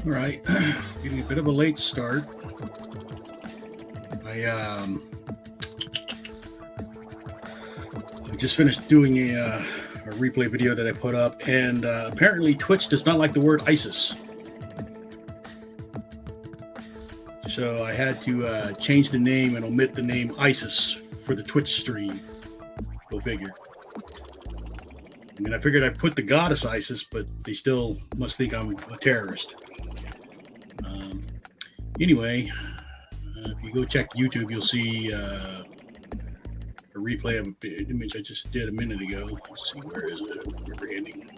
All right, getting a bit of a late start. I just finished doing a replay video that I put up, and apparently Twitch does not like the word ISIS. So I had to change the name and omit the name ISIS for the Twitch stream. Go figure. I mean, I figured I'd put the goddess ISIS, but they still must think I'm a terrorist. Anyway, if you go check YouTube, you'll see a replay of an image I just did a minute ago. Let's see, where is it? Rebranding.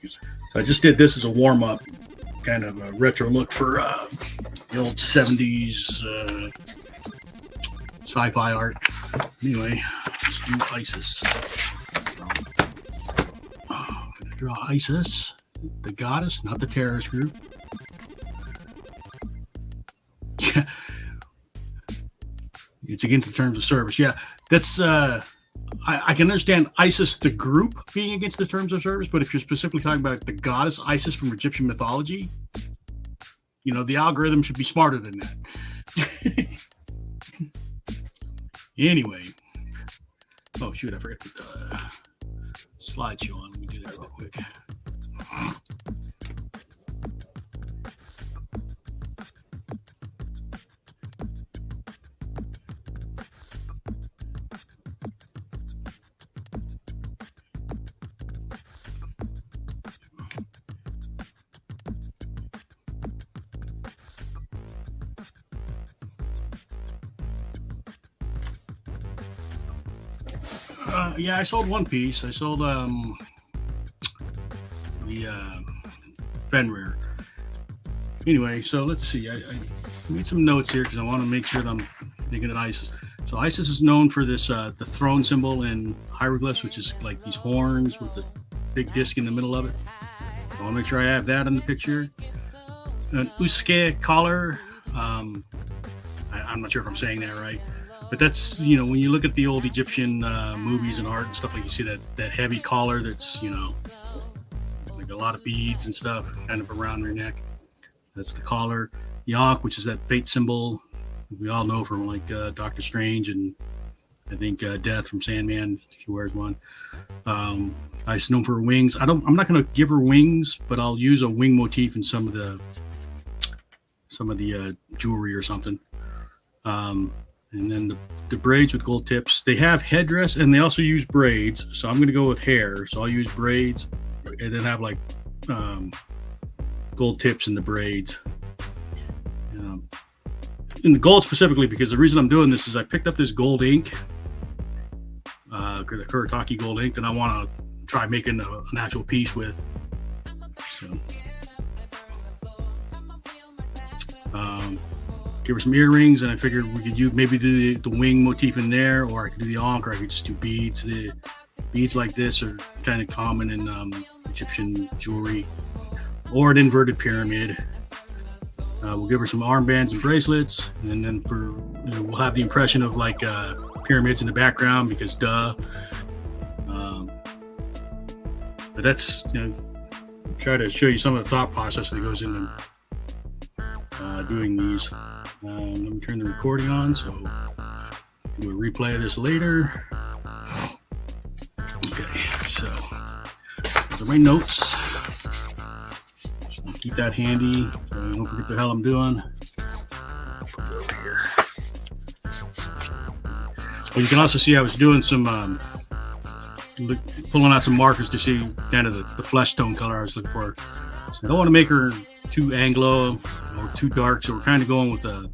So I just did this as a warm-up, kind of a retro look for the old 70s sci-fi art. Anyway, let's do ISIS. I'm going to draw ISIS, the goddess, not the terrorist group. Yeah, it's against the terms of service. Yeah, that's I can understand ISIS, the group, being against the terms of service, but if you're specifically talking about the goddess Isis from Egyptian mythology, you know, the algorithm should be smarter than that. Anyway, oh shoot, I forgot to put the slideshow on. Let me do that real quick. Yeah, I sold one piece. I sold the Fenrir. Anyway, so let's see. I made some notes here because I want to make sure that I'm thinking of ISIS. So ISIS is known for this the throne symbol in hieroglyphs, which is like these horns with the big disc in the middle of it. I want to make sure I have that in the picture. An uske collar. I'm not sure if I'm saying that right. But that's, you know, when you look at the old Egyptian movies and art and stuff, like you see that heavy collar that's, you know, like a lot of beads and stuff kind of around their neck. That's the collar. Yak, which is that fate symbol we all know from like Doctor Strange and I think Death from Sandman. She wears one. Isis known for her wings. I'm not going to give her wings, but I'll use a wing motif in some of the jewelry or something. And then the braids with gold tips. They have headdress and they also use braids. So I'm going to go with hair. So I'll use braids and then have like gold tips in the braids. In the gold specifically, because the reason I'm doing this is I picked up this gold ink, the Kuretake gold ink, that I want to try making an actual piece with. So, give her some earrings, and I figured we could maybe do the wing motif in there, or I could do the ankh, or I could just do beads. The beads like this are kind of common in Egyptian jewelry, or an inverted pyramid. We'll give her some armbands and bracelets, and then we'll have the impression of like pyramids in the background because duh. But that's, you know, try to show you some of the thought process that goes into doing these. Let me turn the recording on so we'll do a replay of this later. Okay, so those are my notes. Just keep that handy so I don't forget the hell I'm doing. Put it over here. Well, you can also see I was doing some pulling out some markers to see kind of the flesh tone color I was looking for. So I don't want to make her too Anglo or too dark, so we're kind of going with a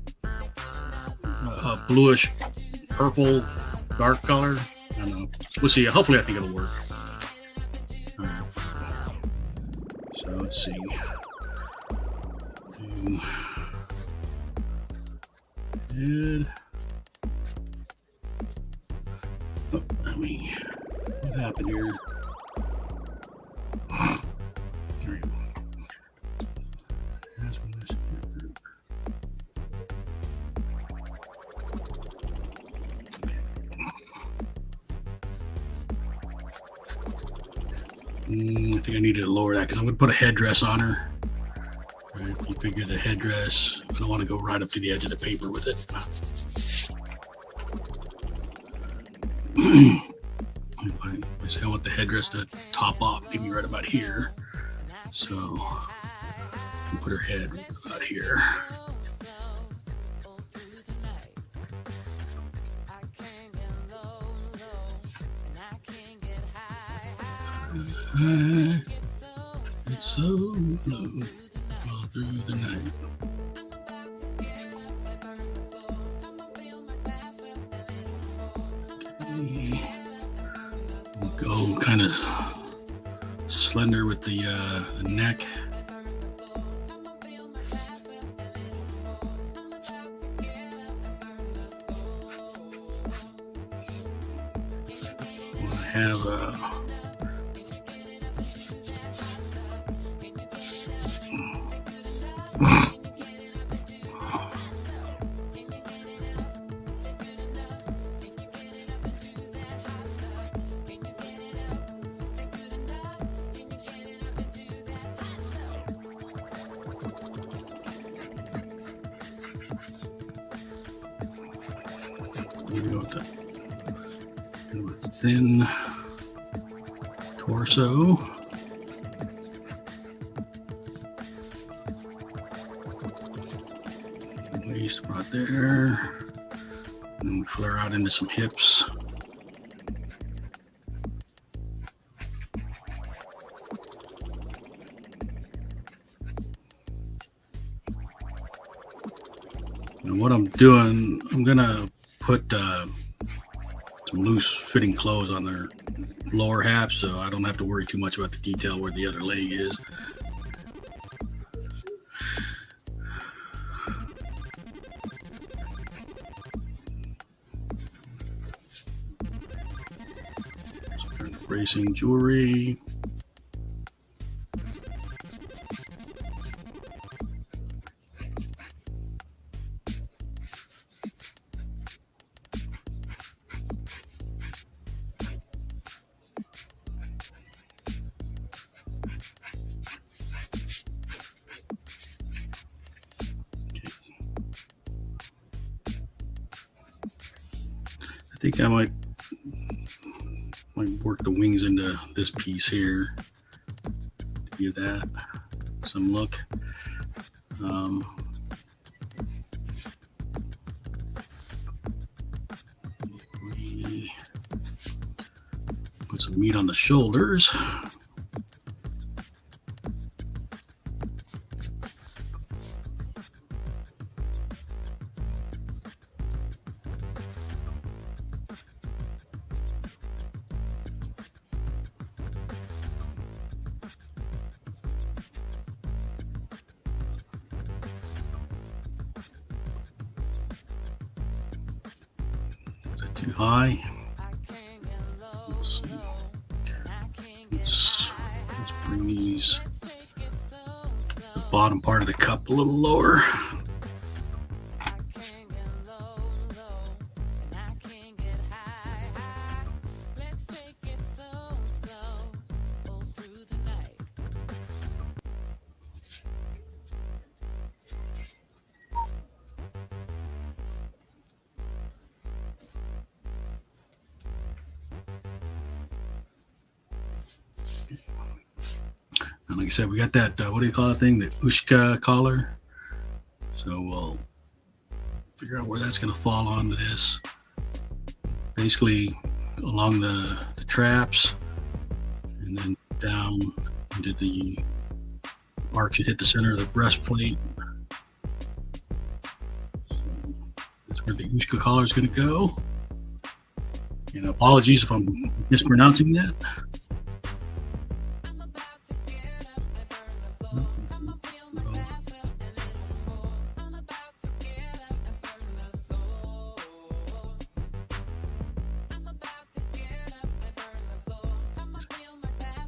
bluish purple dark color. I don't know. We'll see. Hopefully I think it'll work. All right. So let's see. Good. Oh, what happened here? There we go. That's when this group. I think I needed to lower that because I'm going to put a headdress on her. Right, you figure the headdress, I don't want to go right up to the edge of the paper with it. I say I want the headdress to top off, maybe right about here. So I'll put her head about here. It's so low all through the night. Okay. We'll go kind of slender with the neck. We'll have thin torso. Waist right there. And then we flare out into some hips. And what I'm doing, I'm gonna put some loose fitting clothes on their lower half, so I don't have to worry too much about the detail where the other leg is. Some kind of racing jewelry. I think I might work the wings into this piece here to give that some look. We put some meat on the shoulders. Too high. Let's see. Let's bring these the bottom part of the cup a little lower. And like I said, we got that, what do you call that thing? The Ushka collar. So we'll figure out where that's going to fall onto this. Basically along the traps and then down into the arc should hit the center of the breastplate. So that's where the Ushka collar is going to go. And apologies if I'm mispronouncing that.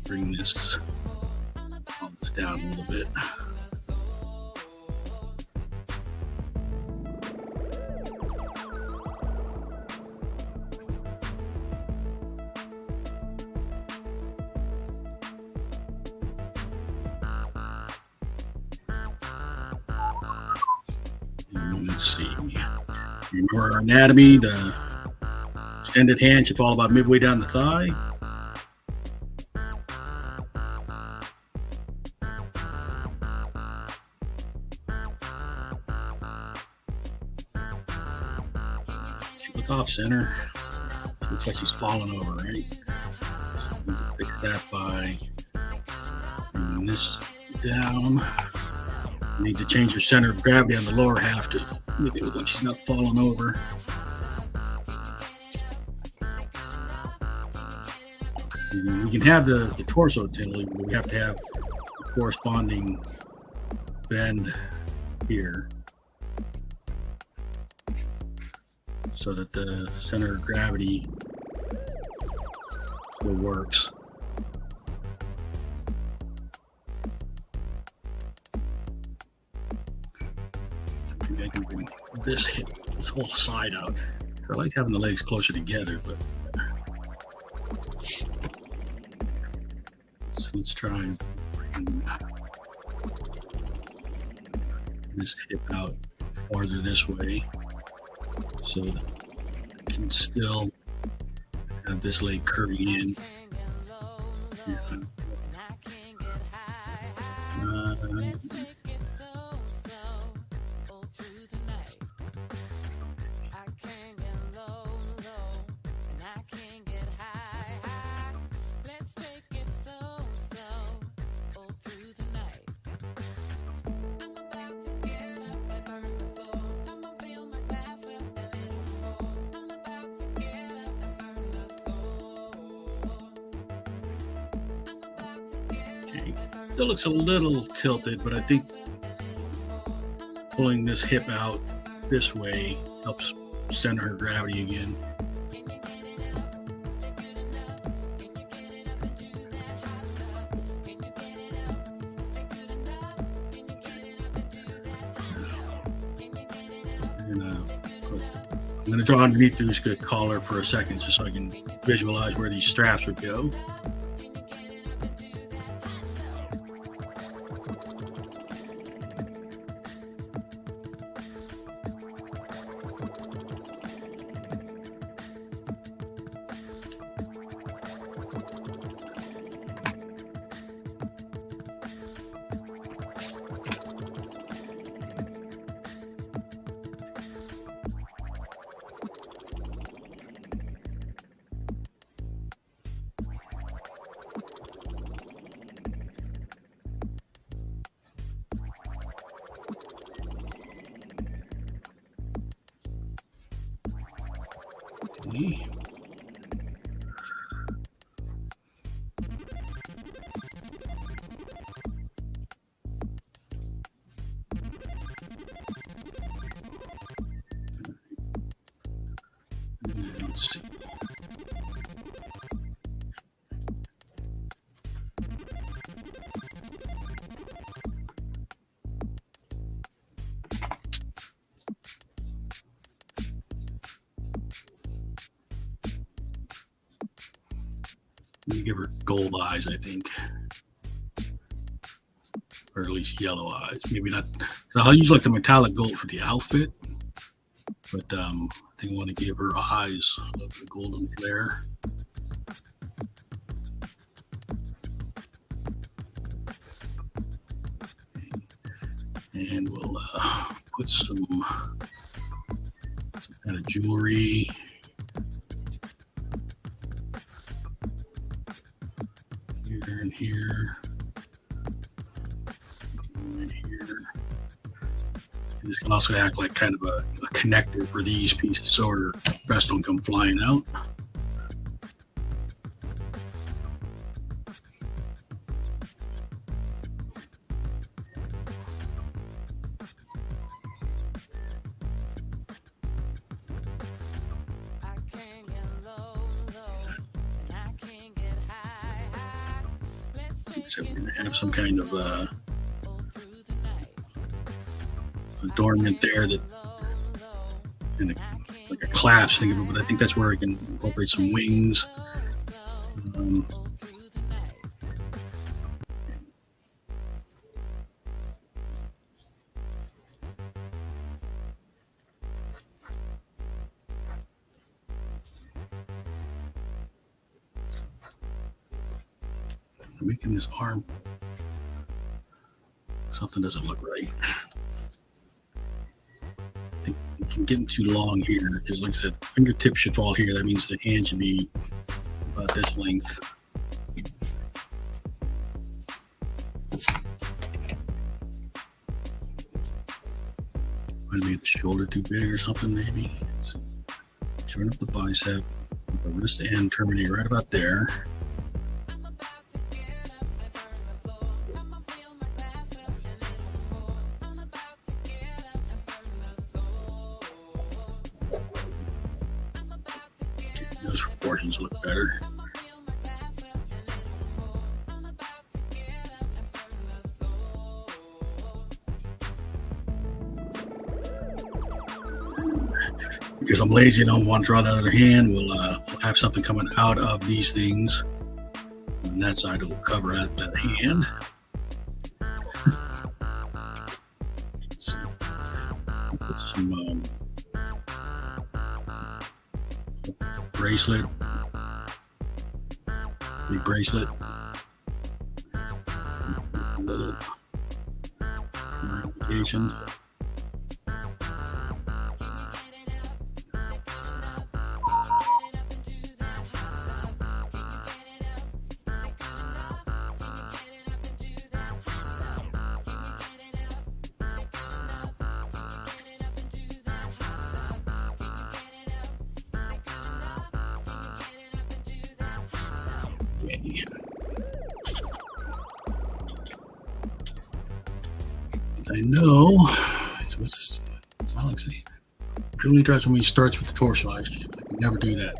Bring this down a little bit. let's see. Remember our anatomy, the extended hand should fall about midway down the thigh. She look off center. She looks like she's falling over, right? So we can fix that by bringing this down. You need to change your center of gravity on the lower half to make it look like she's not falling over. We can have the torso tilt, but we have to have a corresponding bend here so that the center of gravity still works. So maybe I can bring this whole side out. I like having the legs closer together, but so let's try and bring this hip out farther this way so that I can still have this leg curving in. Still looks a little tilted, but I think pulling this hip out this way helps center her gravity again. And I'm going to draw underneath the collar for a second just so I can visualize where these straps would go. Okay. Let's see. Give her gold eyes, I think, or at least yellow eyes. Maybe not. So I'll use like the metallic gold for the outfit, but I think I want to give her eyes a little bit of golden flare. And we'll put some kind of jewelry. In here, right here. And this can also act like kind of a connector for these pieces so her breasts don't come flying out. So we're going to have some kind of adornment there that kind of like a clasp, think of it, but I think that's where I can incorporate some wings. making this arm. Something doesn't look right. I think I'm getting too long here because, like I said, fingertip should fall here. That means the hand should be about this length. Might have made the shoulder too big or something, maybe. So, shorten up the bicep, the wrist end terminate right about there. Those proportions look better. Because I'm lazy, I don't want to draw that other hand. We'll have something coming out of these things. And that side will cover out that hand. So, put some bracelet, big bracelet, a little application. I know it's Alex. Julie drives when he starts with the torso. I could never do that.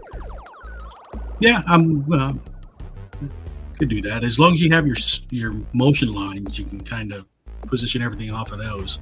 Yeah, could do that as long as you have your motion lines. You can kind of position everything off of those.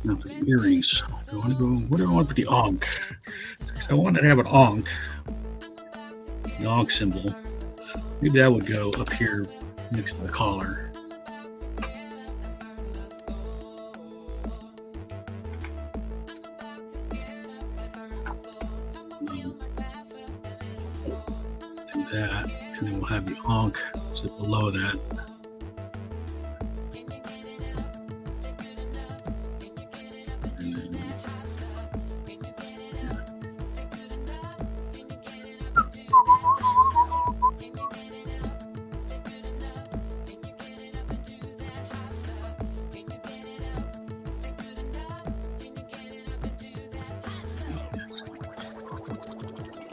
Now for the earrings, I want to go. What do I want with the ankh? I wanted to have an ankh, the ankh symbol. Maybe that would go up here next to the collar. Do that, and then we'll have the ankh sit below that.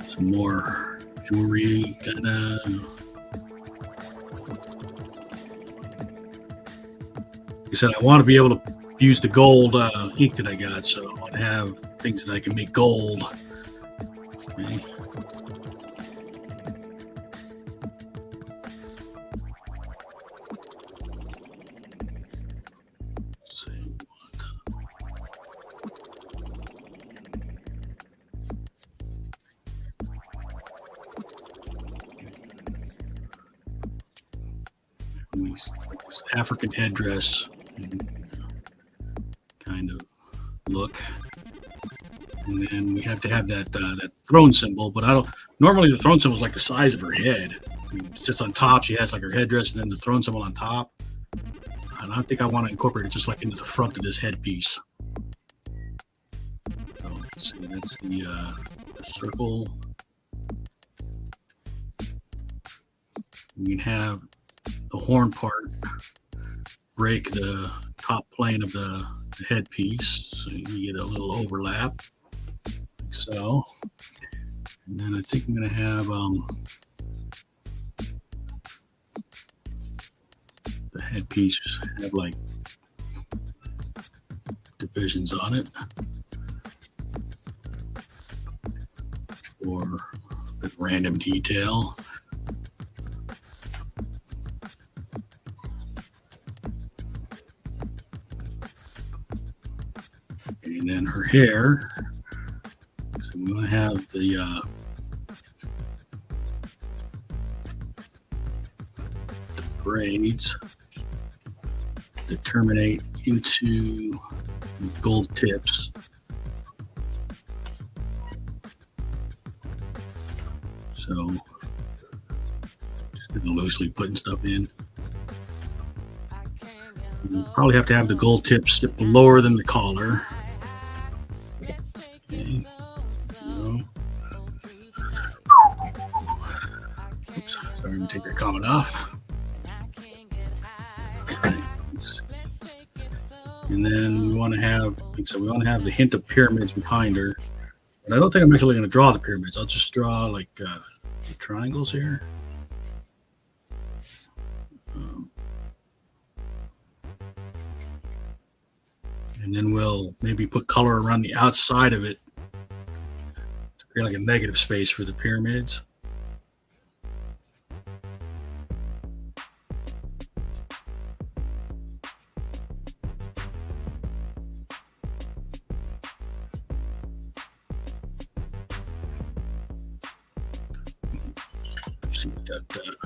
Some more jewelry, kind of. Like I said, I want to be able to use the gold ink that I got, so I want to have things that I can make gold. Okay. This African headdress kind of look, and then we have to have that that throne symbol. But I don't. Normally, the throne symbol is like the size of her head. It sits on top. She has like her headdress, and then the throne symbol on top. And I think I want to incorporate it just like into the front of this headpiece. So let's see. That's the circle. We can have the horn part break the top plane of the headpiece, so you get a little overlap, like so. And then I think I'm going to have the headpiece have like divisions on it. for a bit random detail. And then her hair. So we want to have the braids that terminate into gold tips. So just loosely putting stuff in. You probably have to have the gold tips sit lower than the collar. Okay. Oops, sorry to take that comment off. And then we want to have, we want to have the hint of pyramids behind her. But I don't think I'm actually going to draw the pyramids. I'll just draw like the triangles here. And then we'll maybe put color around the outside of it to create like a negative space for the pyramids. See what that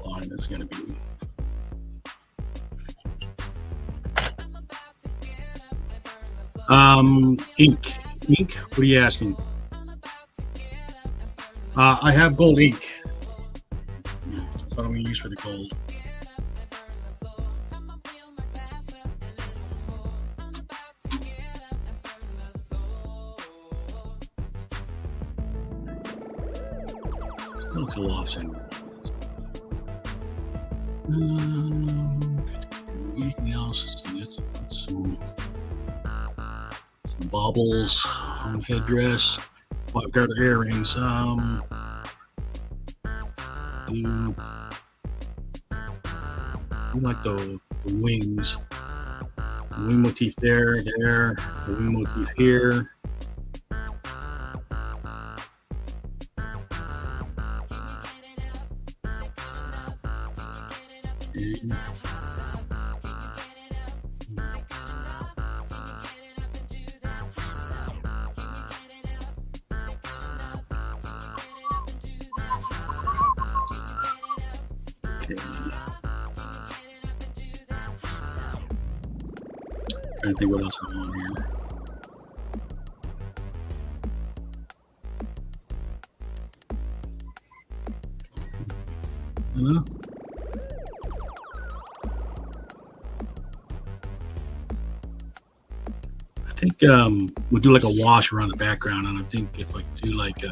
line is going to be. Ink. What are you asking? I have gold ink. That's what I'm going to use for the gold. Still looks a little off-center. Anything else? Let's put some baubles on headdress. Well, I've got earrings. I like the wings. The wing motif there, the wing motif here. Trying to think what else I want here. Hello? I think we'll do like a wash around the background, and I think if I do like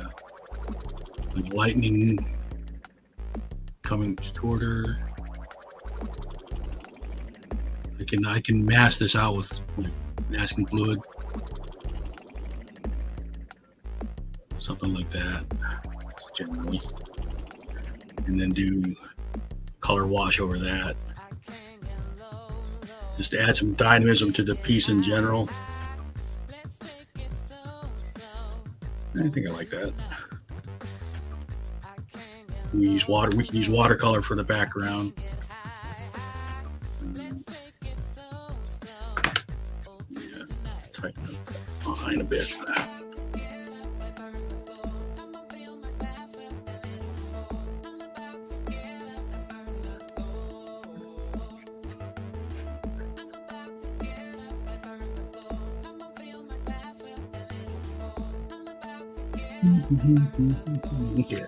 lightning coming toward her, I can mask this out with like masking fluid, something like that, generally, and then do color wash over that, just to add some dynamism to the piece in general. I think I like that. We use water. We can use watercolor for the background. Tighten up behind a bit. Okay.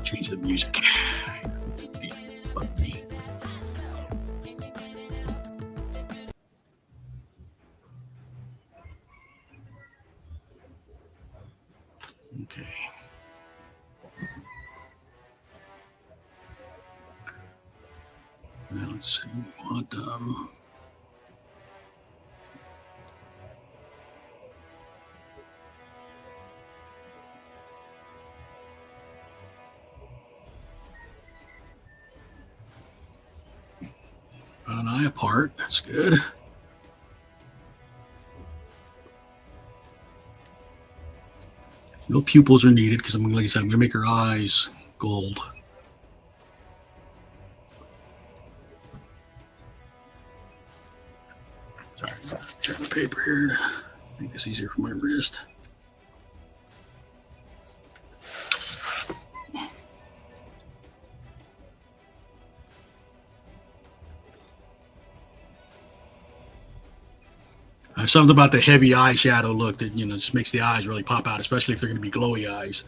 Change the music. Okay. Now let's see what eye apart. That's good. No pupils are needed because like I said, I'm going to make her eyes gold. Sorry, turn the paper here to make this easier for my wrist. Something about the heavy eyeshadow look that, just makes the eyes really pop out, especially if they're going to be glowy eyes.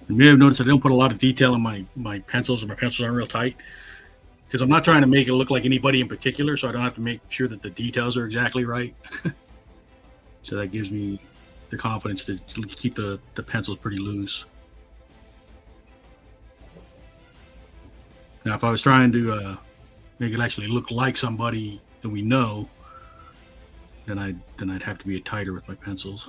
You may have noticed I don't put a lot of detail in my pencils, and my pencils aren't real tight because I'm not trying to make it look like anybody in particular, so I don't have to make sure that the details are exactly right. So that gives me the confidence to keep the pencils pretty loose. Now, if I was trying to make it actually look like somebody that we know, then I'd have to be tighter with my pencils.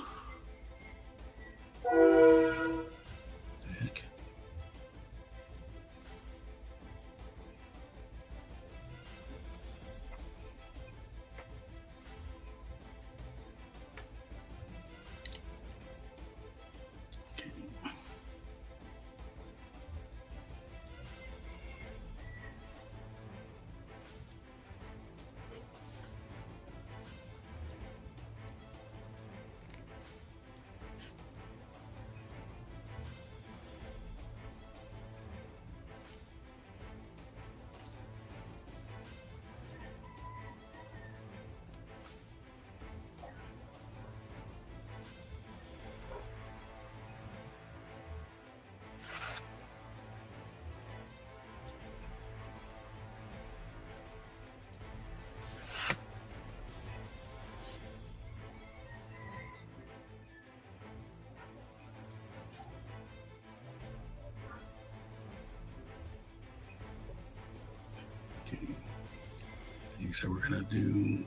So we're going to do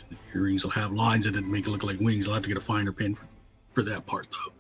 the earrings will have lines in it and make it look like wings. I'll have to get a finer pin for that part though.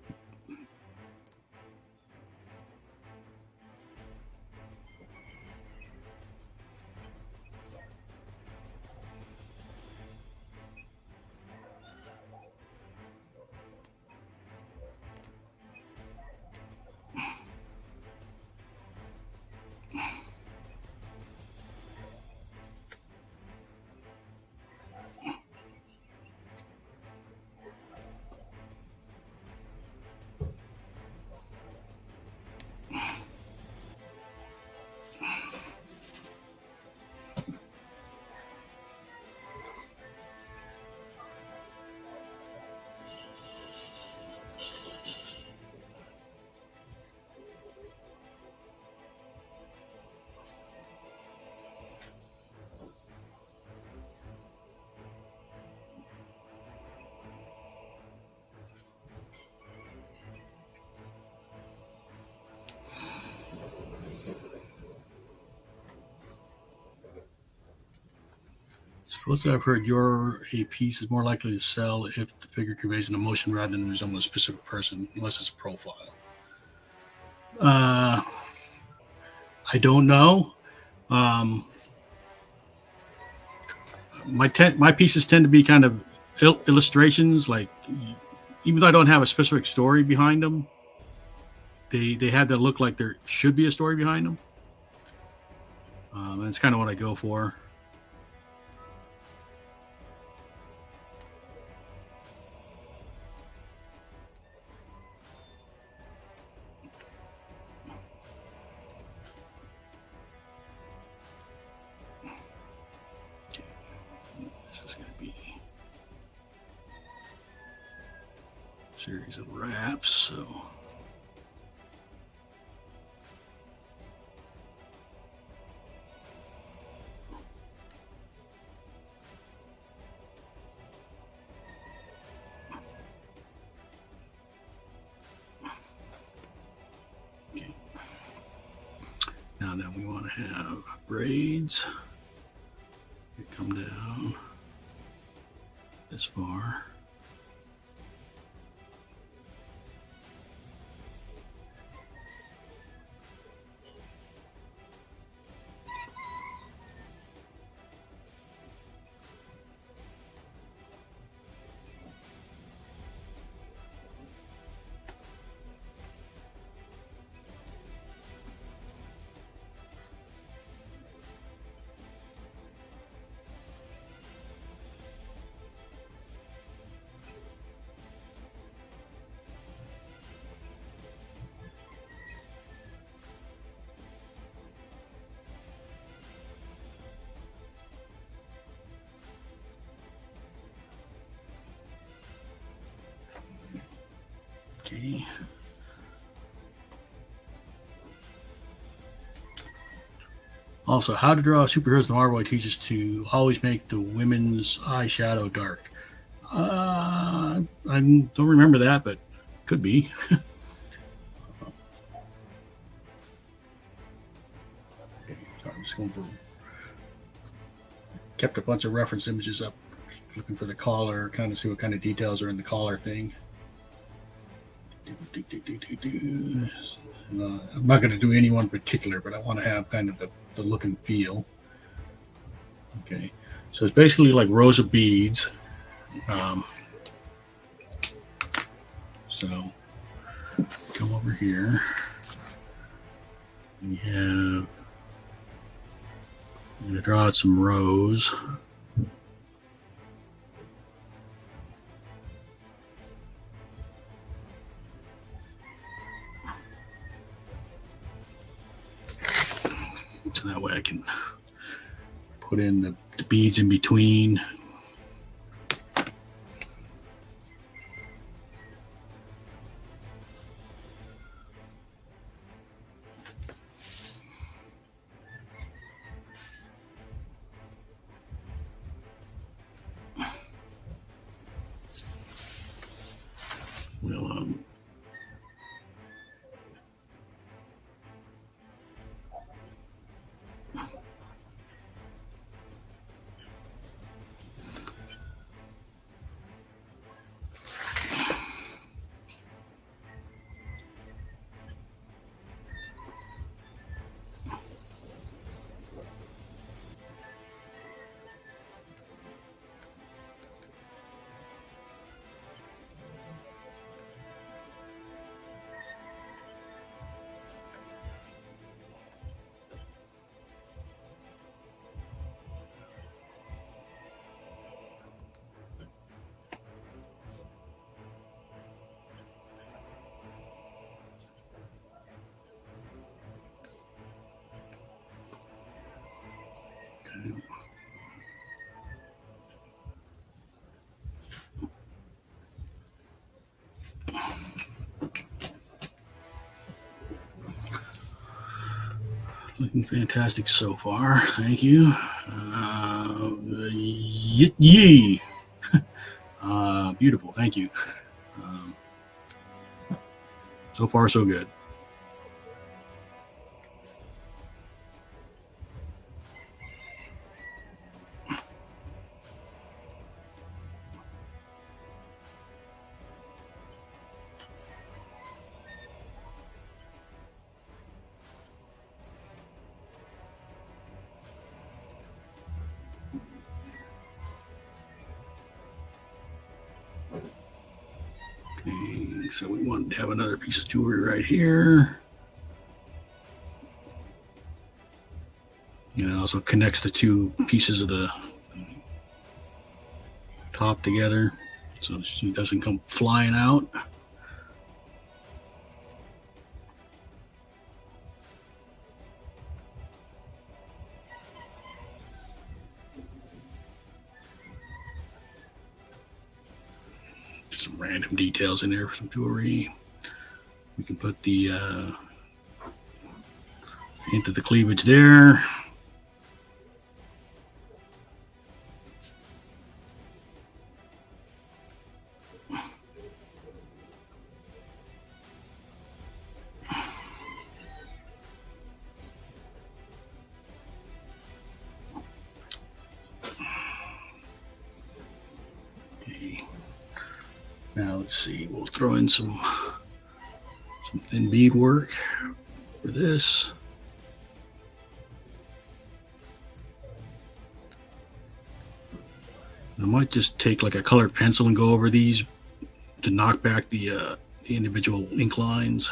Suppose I've heard a piece is more likely to sell if the figure conveys an emotion rather than resemble a specific person, unless it's a profile. I don't know. My pieces tend to be kind of illustrations, like even though I don't have a specific story behind them, they had to look like there should be a story behind them. And it's kind of what I go for. Series of wraps, so we want to have braids that come down this far. Okay. Also, how to draw superheroes in Marvel teaches to always make the women's eyeshadow dark. I don't remember that, but could be. Okay, so I'm just going for. Kept a bunch of reference images up, looking for the collar, kind of see what kind of details are in the collar thing. I'm not going to do any one particular, but I want to have kind of the look and feel. Okay, so it's basically like rows of beads. So come over here. We have. I'm going to draw out some rows. So that way I can put in the beads in between. We'll looking fantastic so far. Thank you. Yee. Beautiful. Thank you. So far, so good. Okay, so we want to have another piece of jewelry right here. And it also connects the two pieces of the top together so she doesn't come flying out. Some random details in there for some jewelry. We can put the hint of the cleavage there. Now let's see. We'll throw in some thin bead work for this. I might just take like a colored pencil and go over these to knock back the individual ink lines.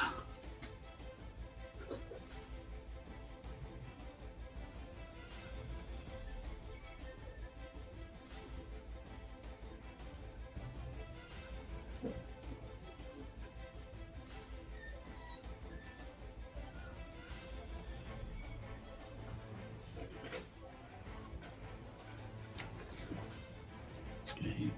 Okay.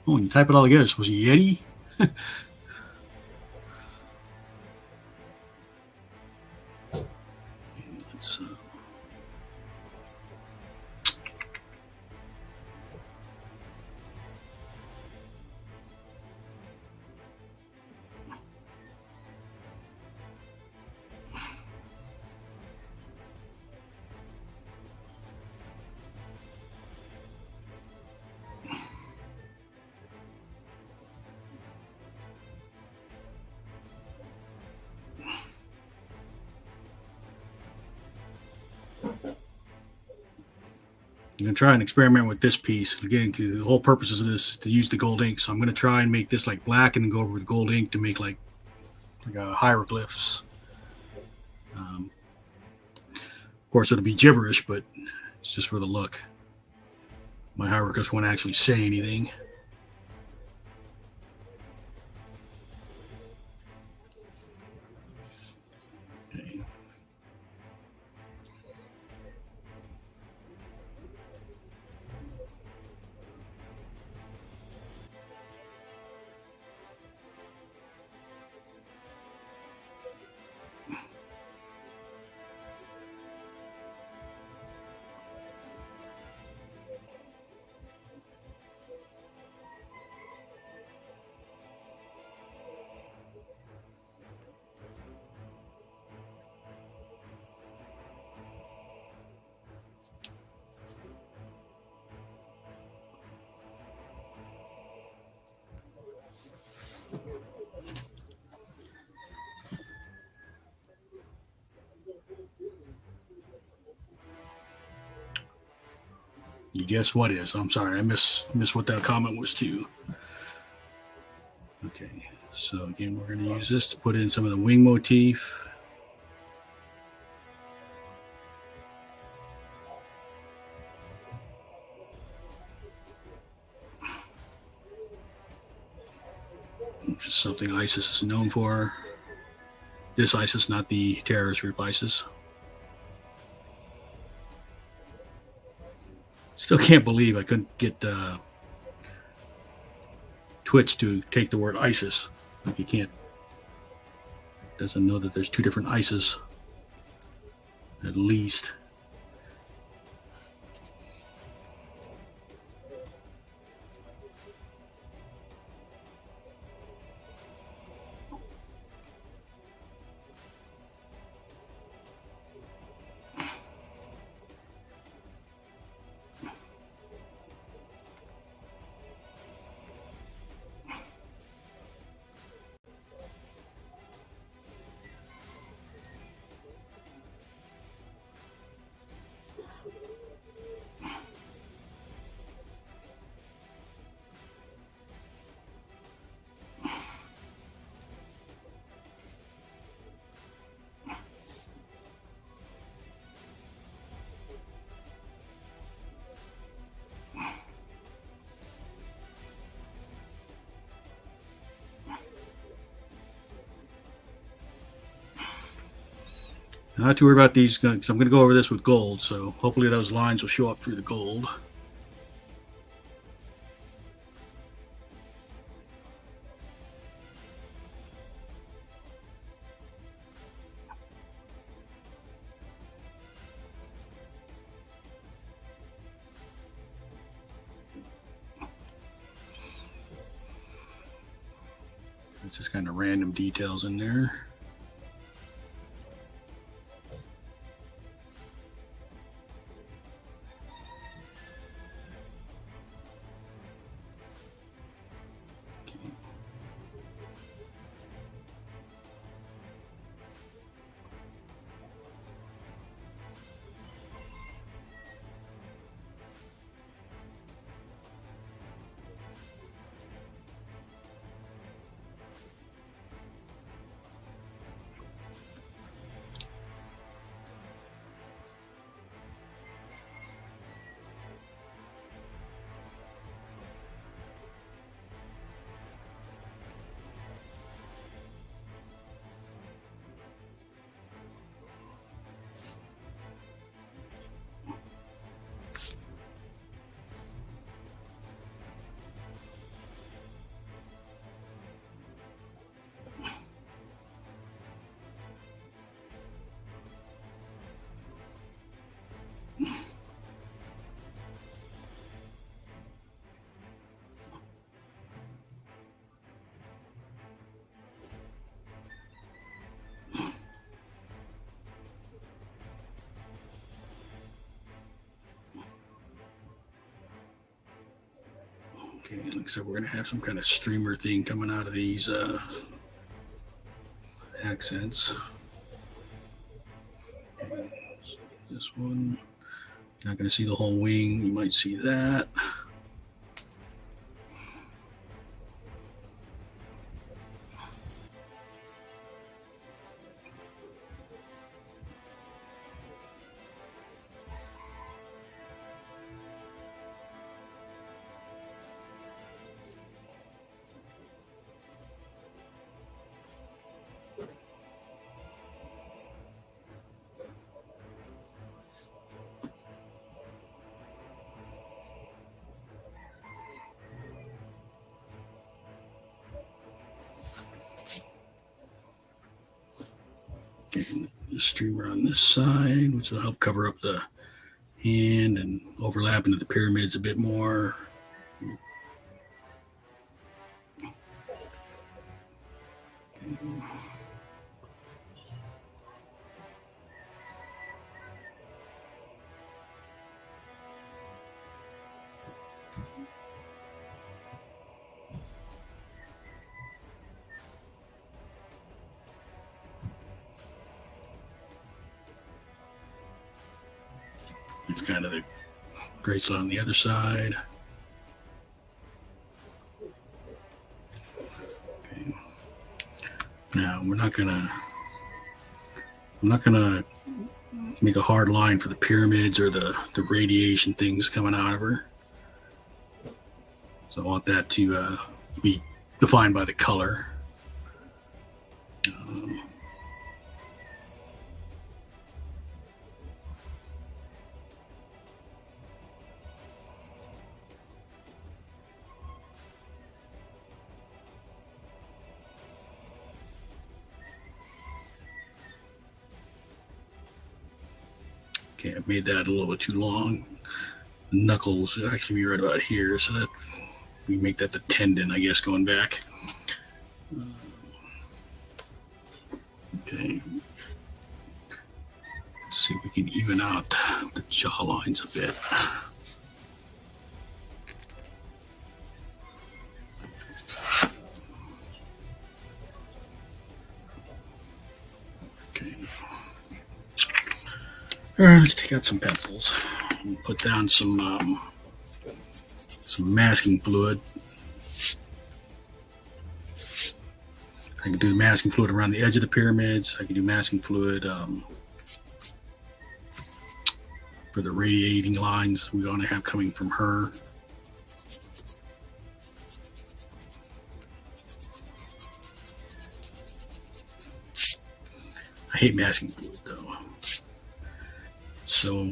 Oh, you type it all together. It's supposed to be Yeti. Let's, I'm going to try and experiment with this piece. Again, the whole purpose of this is to use the gold ink. So I'm going to try and make this like black and then go over with gold ink to make like hieroglyphs. Of course, it'll be gibberish, but it's just for the look. My hieroglyphs won't actually say anything. Okay. You guess what is? I'm sorry, I missed what that comment was too. Okay, so again, we're going to use this to put in some of the wing motif. Which is something Isis is known for. This Isis, not the terrorist group Isis. Still can't believe I couldn't get Twitch to take the word ISIS. Like, you can't. Doesn't know that there's two different ISIS. At least. Not too worried about these, because I'm going to go over this with gold, so hopefully those lines will show up through the gold. It's just kind of random details in there. Okay, looks like we're going to have some kind of streamer thing coming out of these accents. Okay, so this one, you're not going to see the whole wing. You might see that. Okay, the streamer on this side, which will help cover up the hand and overlap into the pyramids a bit more. It's kind of the bracelet on the other side. Okay. Now I'm not gonna make a hard line for the pyramids or the radiation things coming out of her. So I want that to be defined by the color. Okay, I made that a little bit too long. The knuckles actually be right about here, so that we make that the tendon, I guess, going back. Okay. Let's see if we can even out the jaw lines a bit. All right, let's take out some pencils and put down some masking fluid. I can do masking fluid around the edge of the pyramids. I can do masking fluid for the radiating lines we want to have coming from her. I hate masking fluid though. So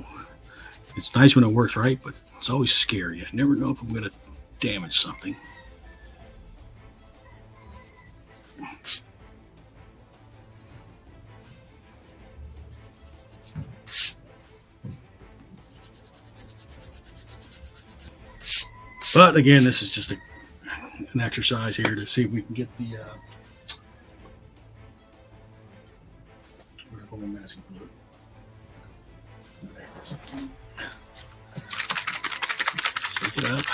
it's nice when it works right, but it's always scary. I never know if I'm going to damage something. But again, this is just an exercise here to see if we can get the for my masking fluid. Shake it up.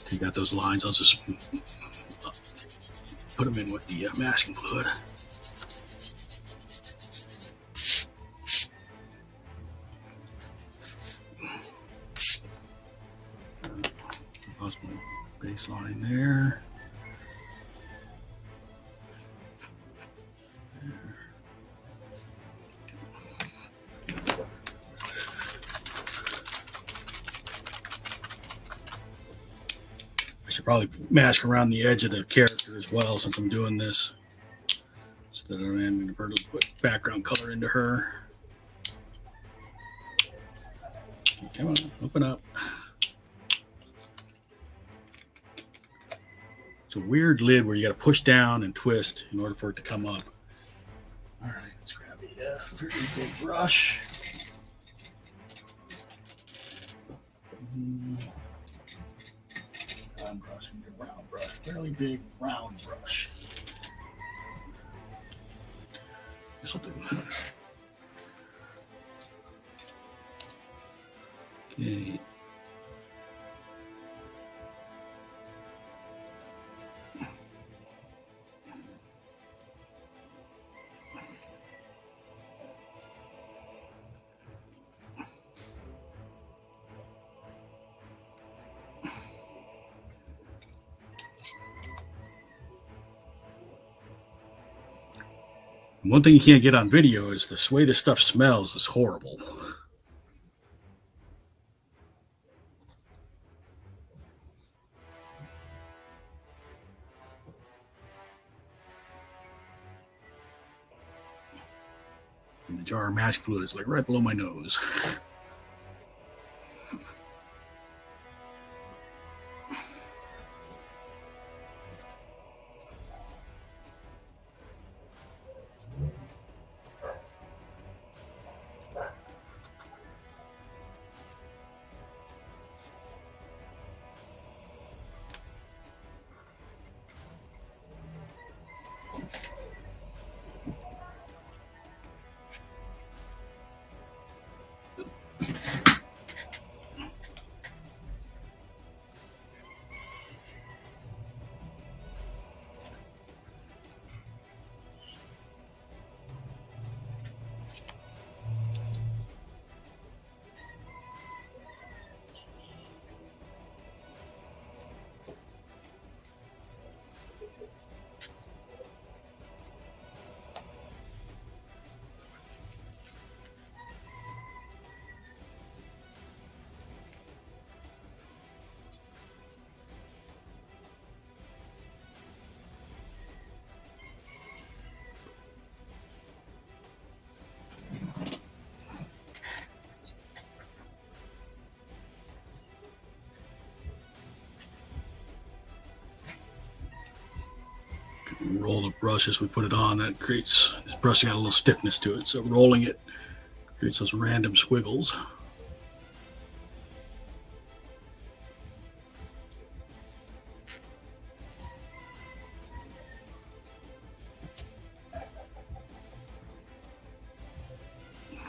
Take out those lines. I'll just put them in with the masking fluid. Lost my baseline there. I should probably mask around the edge of the character as well since I'm doing this. Instead of having to put background color into her. Come on, open up. It's a weird lid where you got to push down and twist in order for it to come up. All right, let's grab a fairly big brush. Round brush, fairly big round brush. This will do. Okay. One thing you can't get on video is the way this stuff smells is horrible. And the jar of mask fluid is like right below my nose. Roll the brush as we put it on. That creates, this brush got a little stiffness to it, so rolling it creates those random squiggles.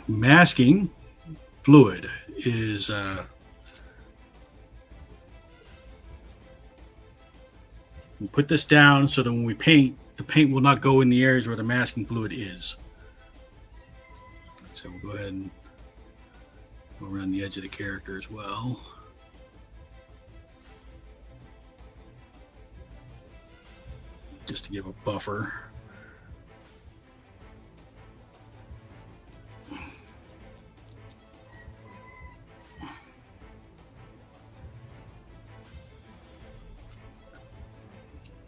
Masking fluid is we put this down so that when we paint, the paint will not go in the areas where the masking fluid is. So we'll go ahead and go around the edge of the character as well. Just to give a buffer.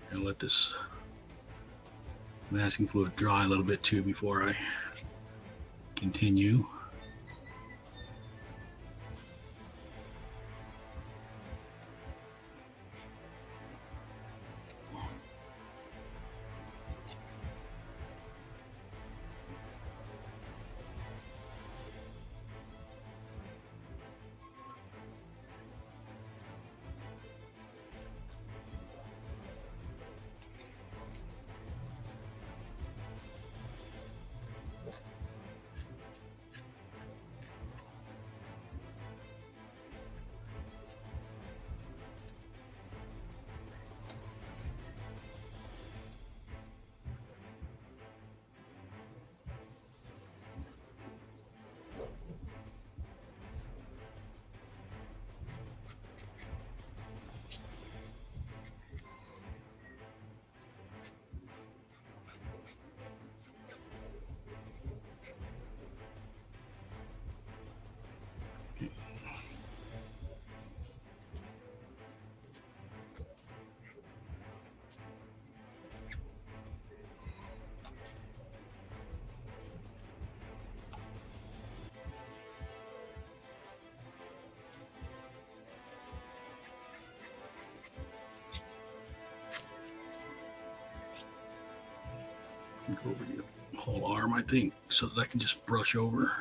And let this masking fluid dry a little bit too before I continue. Go over the whole arm, I think, so that I can just brush over.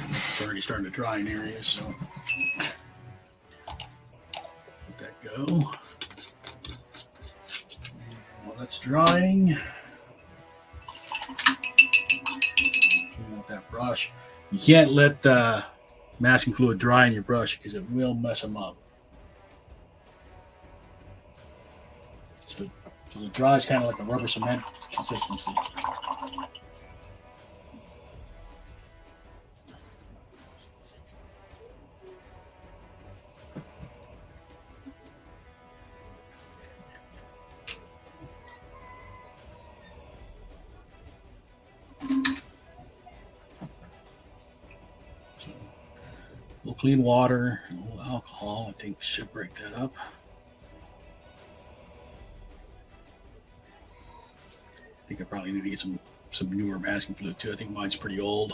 It's already starting to dry in areas, so let that go. While that's drying, clean out that brush. You can't let the masking fluid dry in your brush because it will mess them up. Because it dries kind of like a rubber cement consistency. A little clean water and a little alcohol, I think, should break that up. I think I probably need to get some newer masking fluid too. I think mine's pretty old.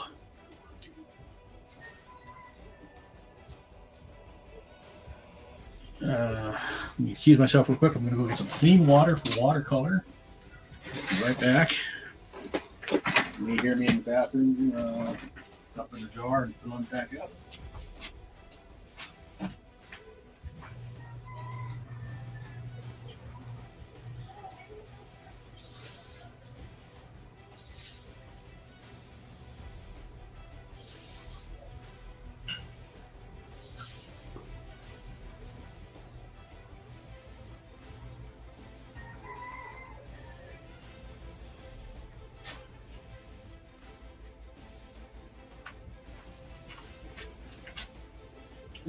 Let me excuse myself real quick. I'm going to go get some clean water for watercolor. Be right back. You may hear me in the bathroom, up in the jar and filling it back up.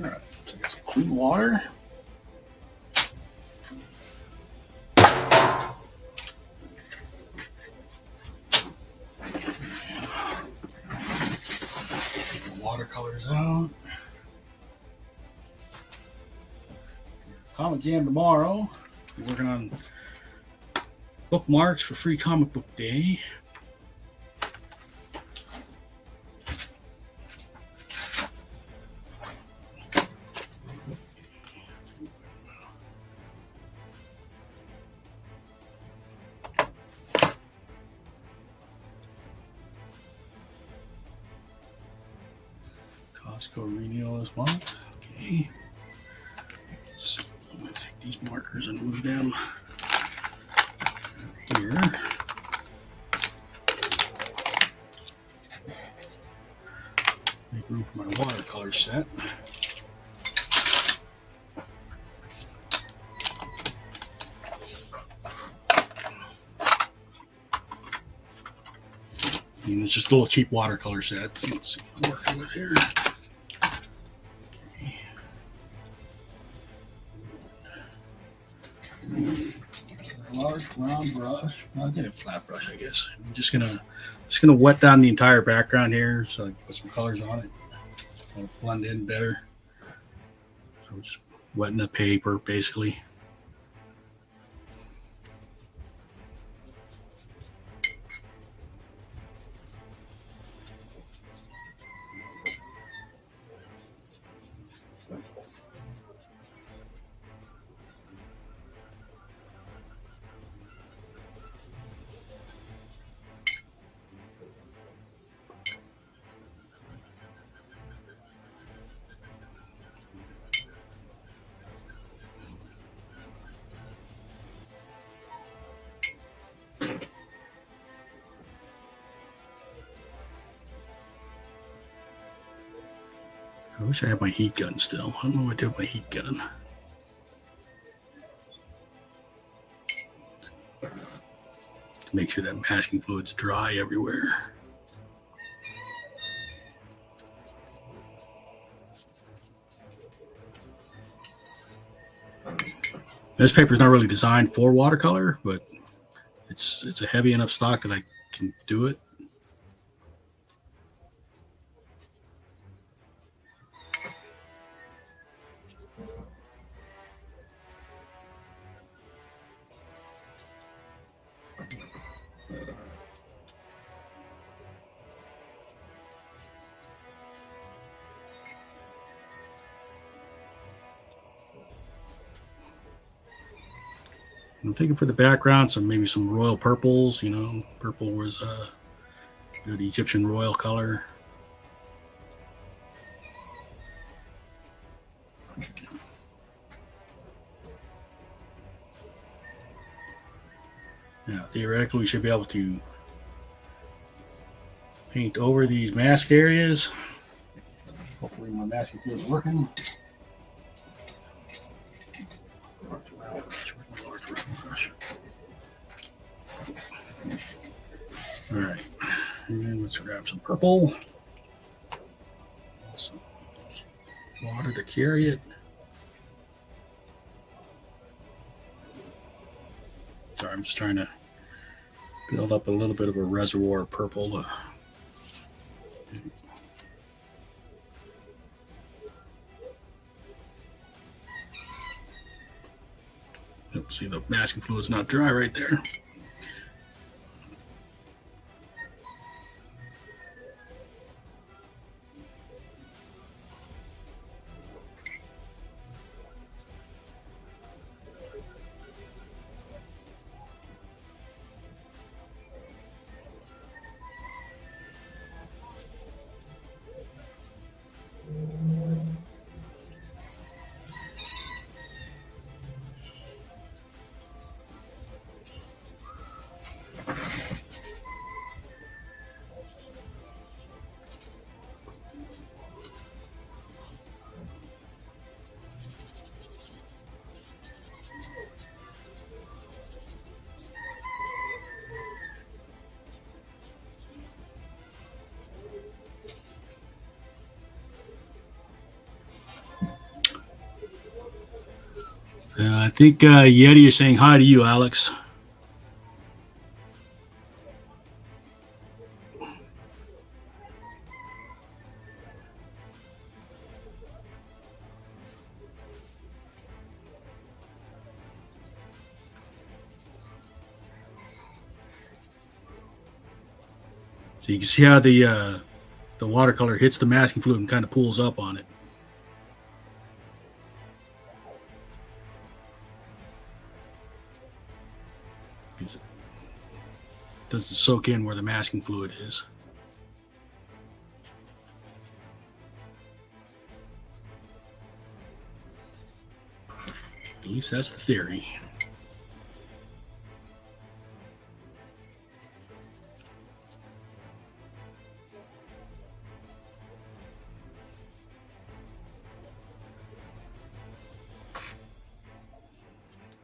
All right, so I got some clean water. Watercolors out. Comic Jam tomorrow. We're working on bookmarks for Free Comic Book Day. Costco renewal this month. Okay. So I'm going to take these markers and move them here. Make room for my watercolor set. And it's just a little cheap watercolor set. Let's see what I'm working with here. Large round brush. I'll get a flat brush, I guess. I'm just gonna wet down the entire background here, so I can put some colors on it. It'll blend in better. So just wetting the paper, basically. I wish I had my heat gun still. I don't know what I did with my heat gun. To make sure that masking fluid's dry everywhere. This paper is not really designed for watercolor, but it's a heavy enough stock that I can do it. I'm thinking for the background, maybe some royal purples. You know, purple was a good Egyptian royal color. Now, theoretically, we should be able to paint over these masked areas. Hopefully, my masking fluid is working. All right, and then let's grab some purple, some water to carry it. Sorry, I'm just trying to build up a little bit of a reservoir of purple. Oops, see, the masking fluid's not dry right there. I think Yeti is saying hi to you, Alex. So you can see how the watercolor hits the masking fluid and kind of pulls up on it. It doesn't soak in where the masking fluid is. At least that's the theory.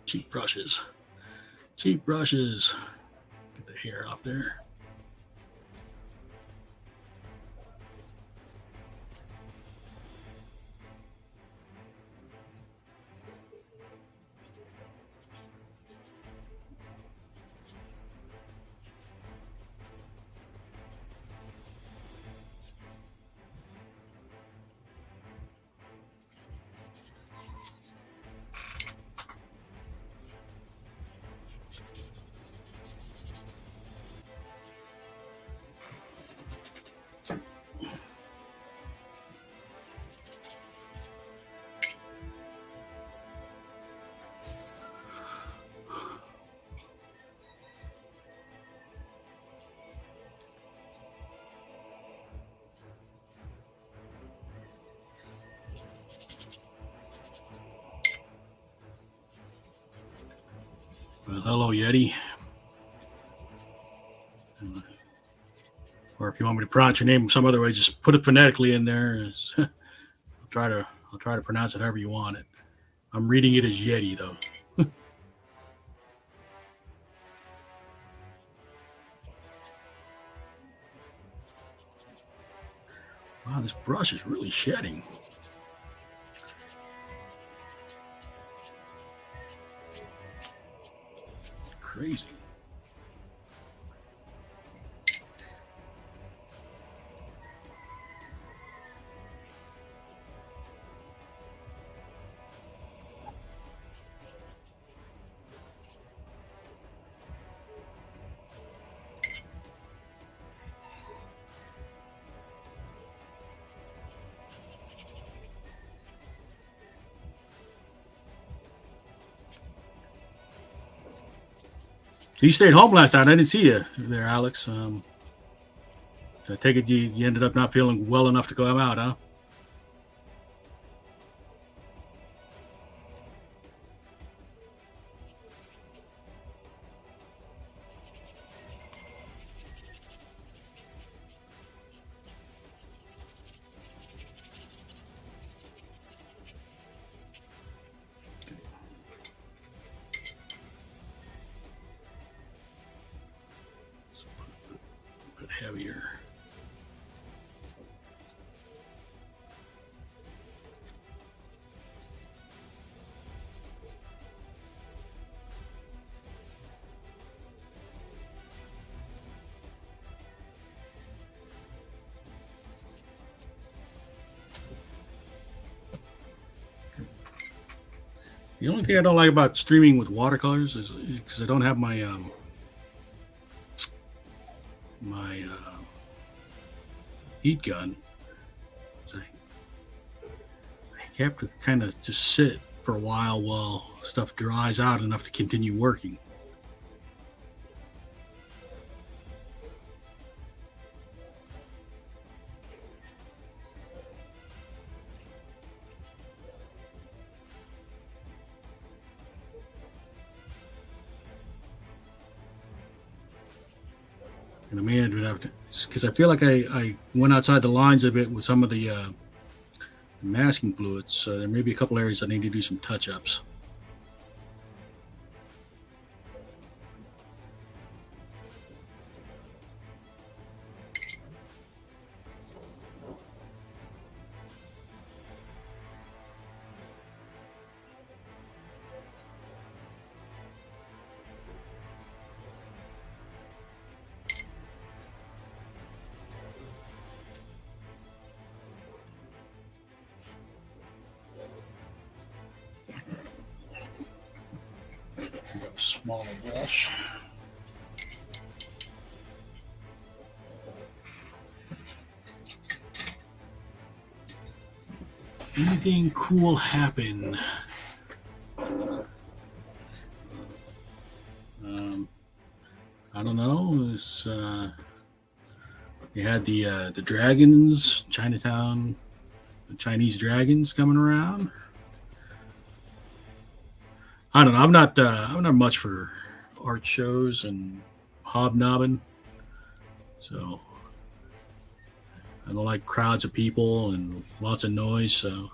Cheap brushes. Cheap brushes. Get the hair off there. Well, hello, Yeti. Or if you want me to pronounce your name some other way, just put it phonetically in there. I'll try to pronounce it however you want it. I'm reading it as Yeti, though. Wow, this brush is really shedding. It's crazy. You stayed home last night. I didn't see you there, Alex. I take it you ended up not feeling well enough to go out, huh? A bit heavier. The only thing I don't like about streaming with watercolors is because I don't have my heat gun. So I have to kind of just sit for a while stuff dries out enough to continue working. And I may have to, because I feel like I went outside the lines a bit with some of the masking fluids. So there may be a couple areas I need to do some touch-ups. Smaller brush. Anything cool happen? I don't know. You had the dragons, Chinatown, the Chinese dragons coming around. I don't know. I'm not much for art shows and hobnobbing, so I don't like crowds of people and lots of noise. So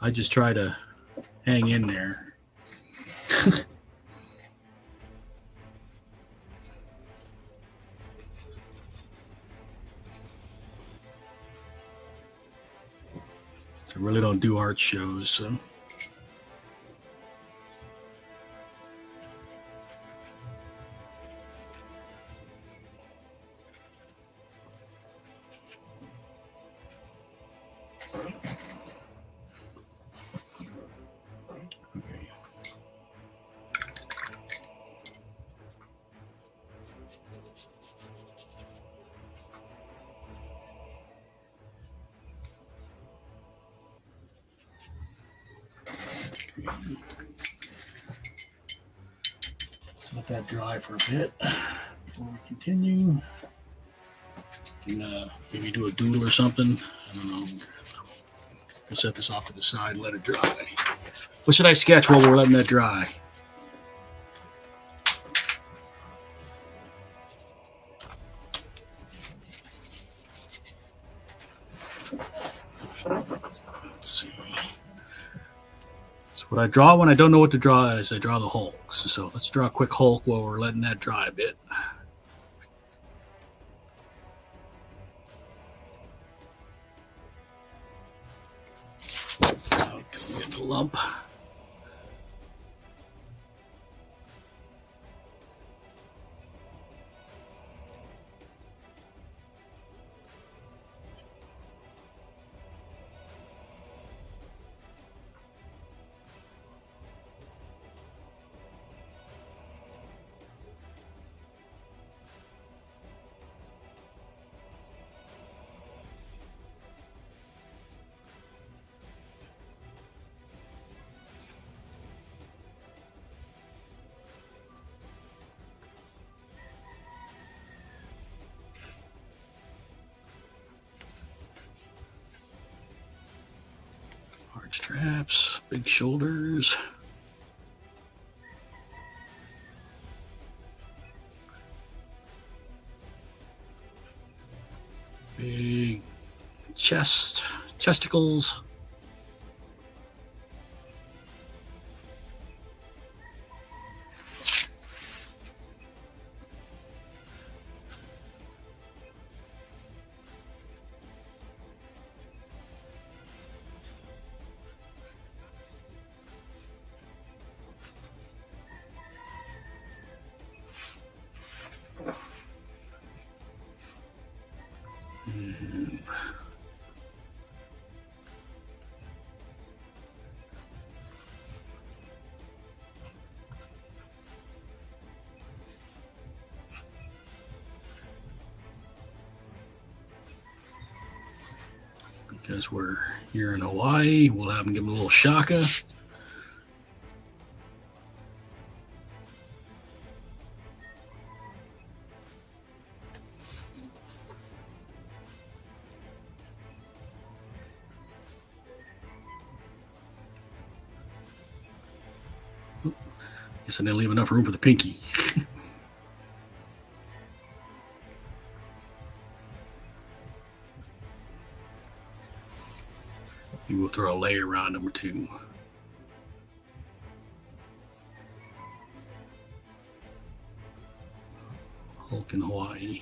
I just try to hang in there. I really don't do art shows, so. Okay. Let's let that dry for a bit before we continue. And maybe do a doodle or something. I don't know. We'll set this off to the side and let it dry. What should I sketch while we're letting that dry? Let's see. So what I draw when I don't know what to draw is I draw the hulks. So let's draw a quick hulk while we're letting that dry a bit. Because you get the lump. straps, big shoulders. Big chest, chesticles. Because we're here in Hawaii, we'll have them give them a little shaka. Guess I didn't leave enough room for the pinky. Maybe we'll throw a layer around them or two. Hulk in Hawaii.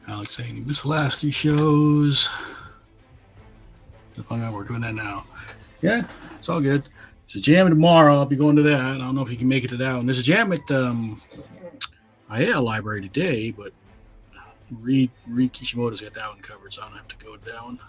Alex saying you missed the last 2 shows. We're doing that now. Yeah, it's all good. There's a jam tomorrow. I'll be going to that. I don't know if you can make it to that one. There's a jam at IAL Library today, but Reed Kishimoto's got that one covered, so I don't have to go to that one.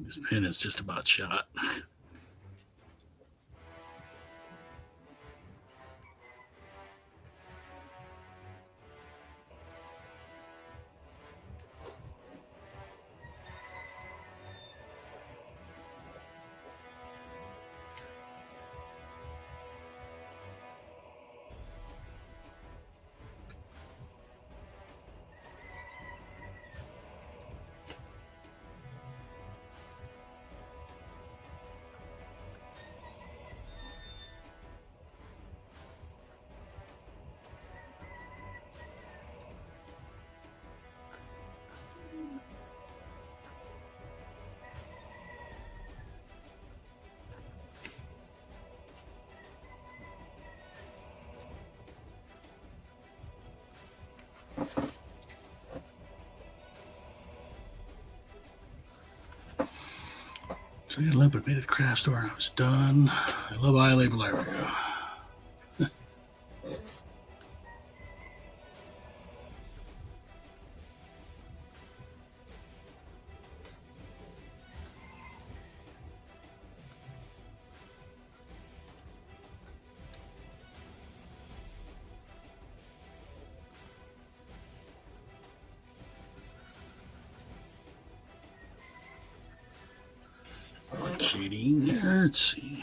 This pin is just about shot. So the Olympic made it to the craft store and I was done. I love iLabel Library. Shading there. Let's see.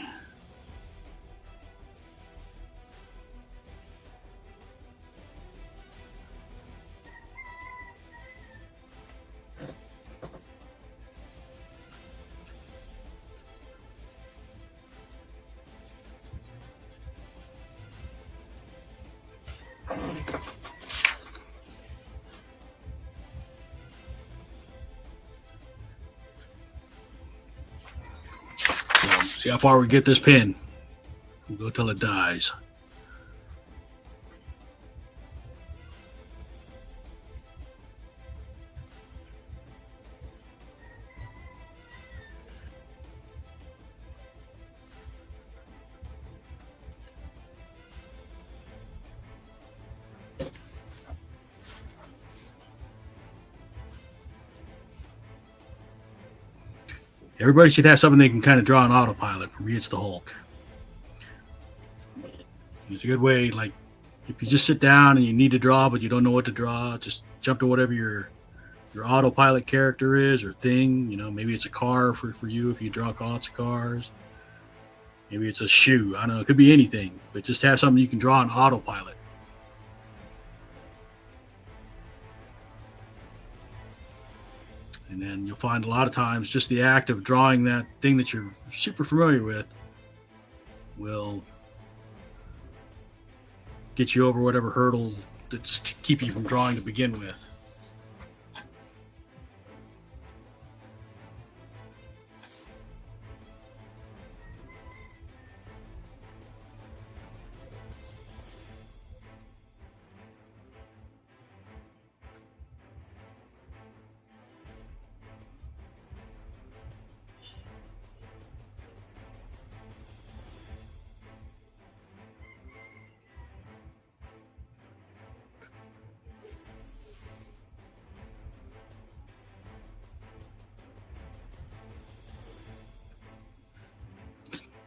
See how far we get this pin. We'll go till it dies. Everybody should have something they can kind of draw on autopilot. For me, it's the Hulk. It's a good way, like, if you just sit down and you need to draw, but you don't know what to draw, just jump to whatever your autopilot character is or thing. You know, maybe it's a car for you if you draw lots of cars. Maybe it's a shoe. I don't know. It could be anything. But just have something you can draw on autopilot. And then you'll find a lot of times just the act of drawing that thing that you're super familiar with will get you over whatever hurdle that's keeping you from drawing to begin with.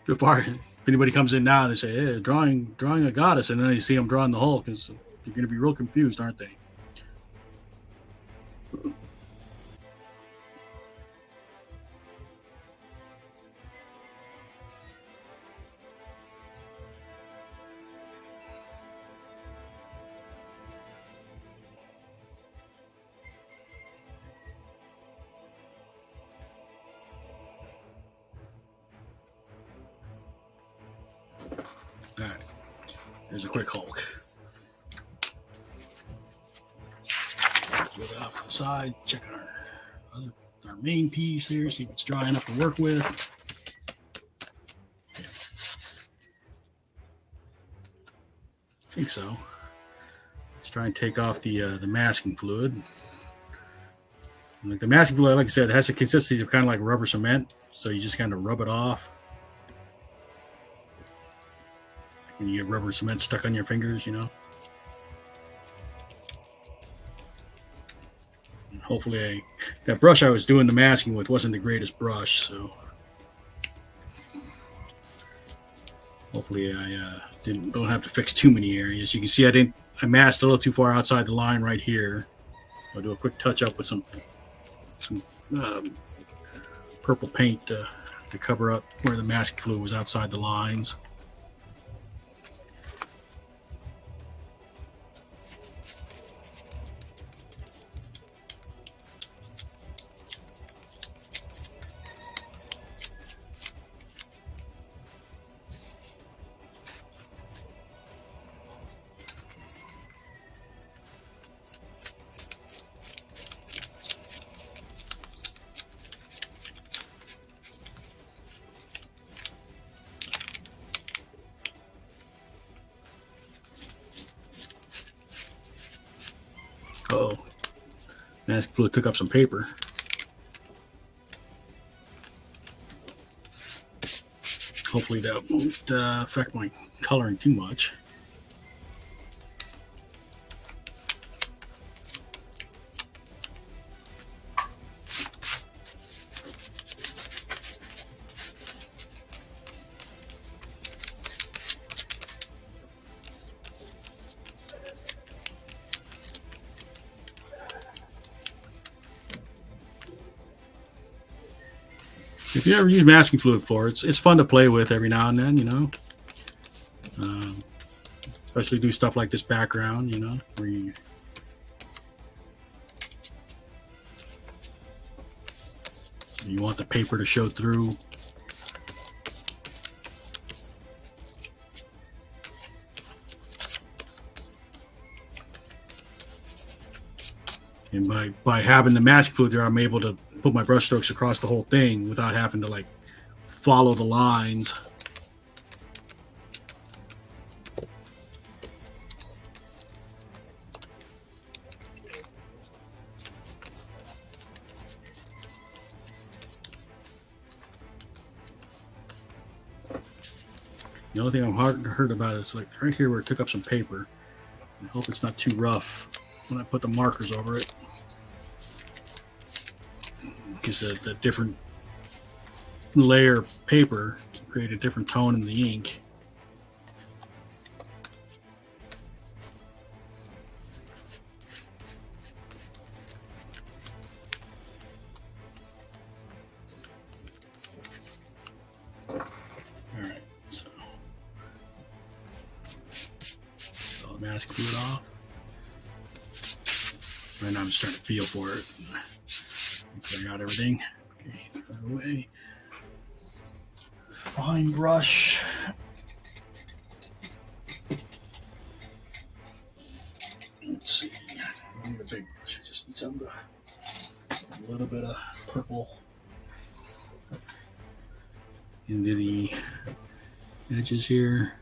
So far, if anybody comes in now, they say, "Hey, drawing a goddess," and then you see them drawing the Hulk, and so you're going to be real confused, aren't they? All right, there's a quick Hulk. Go off to the side, check our main piece here, see if it's dry enough to work with. Yeah. I think so. Let's try and take off the masking fluid. Like the masking fluid, like I said, it has a consistency of kind of like rubber cement, so you just kind of rub it off. And you get rubber cement stuck on your fingers, you know. And hopefully, that brush I was doing the masking with wasn't the greatest brush, so hopefully I don't have to fix too many areas. You can see I masked a little too far outside the line right here. I'll do a quick touch up with some purple paint to cover up where the masking fluid was outside the lines. Oh, mask fluid took up some paper. Hopefully that won't affect my coloring too much. If you ever use masking fluid before, it's fun to play with every now and then, you know. Especially do stuff like this background, you know, where you want the paper to show through. And by having the masking fluid there, I'm able to put my brush strokes across the whole thing without having to like follow the lines. The only thing I'm hurt about is like right here where it took up some paper. I hope it's not too rough when I put the markers over it, because the different layer of paper can create a different tone in the ink. Mask fluid off. Right now I'm just starting to feel for it. Clear out everything. Okay, put it away. Fine brush. Let's see. I don't need a big brush. I just need something to, a little bit of purple into the edges here,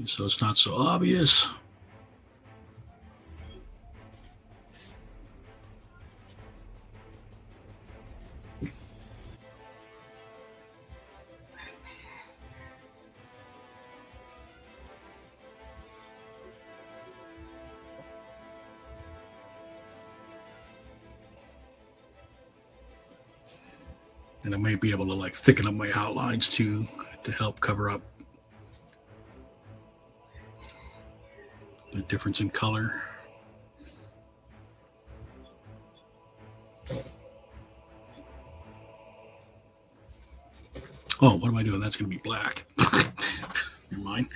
so it's not so obvious. And I might be able to like thicken up my outlines too to help cover up the difference in color. Oh, what am I doing? That's going to be black. Never mind.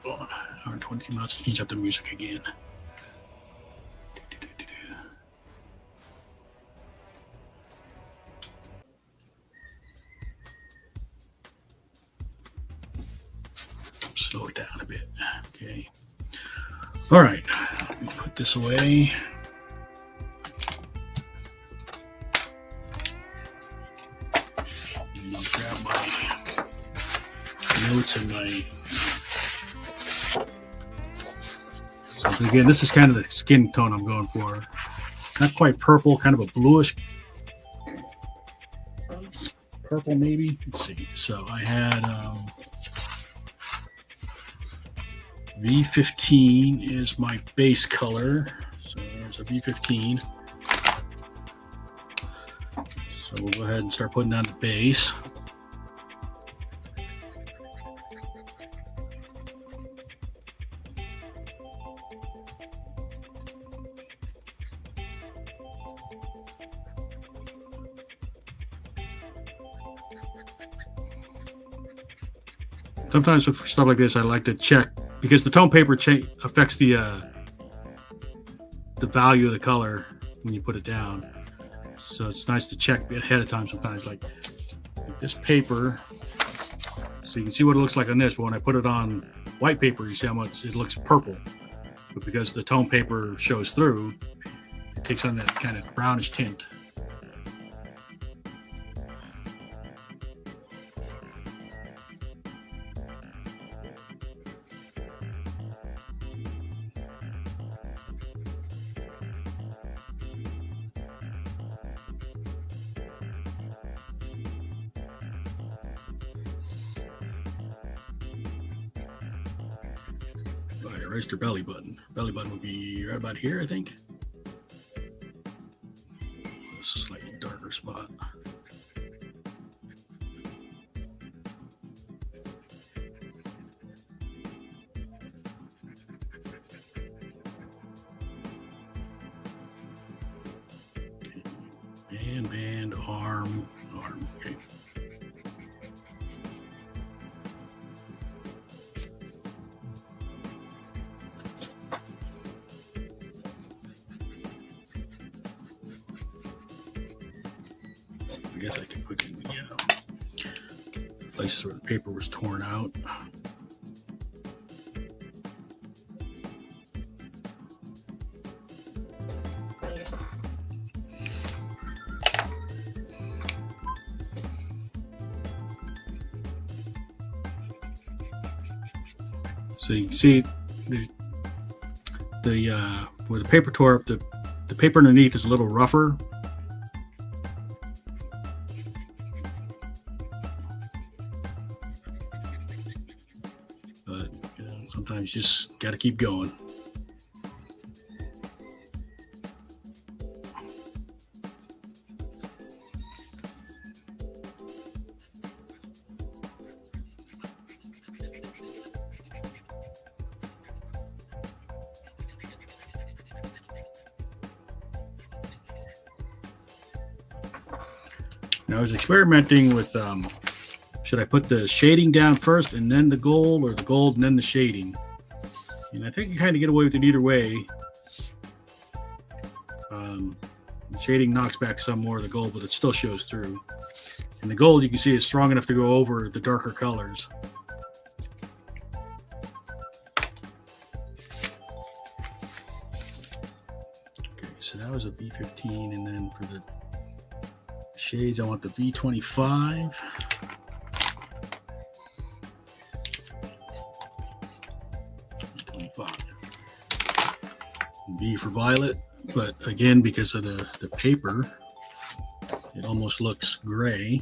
Oh, hour 20 minutes. Change up the music again. Slow it down a bit. Okay. All right. Let me put this away. And I'll grab my notes and my. So again, this is kind of the skin tone I'm going for. Not quite purple, kind of a bluish purple maybe. Let's see. So I had V15 is my base color. So there's a V15. So we'll go ahead and start putting down the base. Sometimes with stuff like this, I like to check because the tone paper affects the value of the color when you put it down. So it's nice to check ahead of time sometimes. Like this paper, so you can see what it looks like on this, but when I put it on white paper, you see how much it looks purple. But because the tone paper shows through, it takes on that kind of brownish tint. Erased her belly button. Belly button would be right about here, I think. A slightly darker spot. Band, arm. Okay. I guess I could put in the places where the paper was torn out. So you can see where the paper tore up, the paper underneath is a little rougher. But sometimes you just got to keep going. Now I was experimenting with should I put the shading down first and then the gold, or the gold and then the shading? And I think you kind of get away with it either way. The shading knocks back some more of the gold, but it still shows through. And the gold, you can see, is strong enough to go over the darker colors. Okay, so that was a B15, and then for the shades, I want the B25. B for violet, but again, because of the paper, it almost looks gray.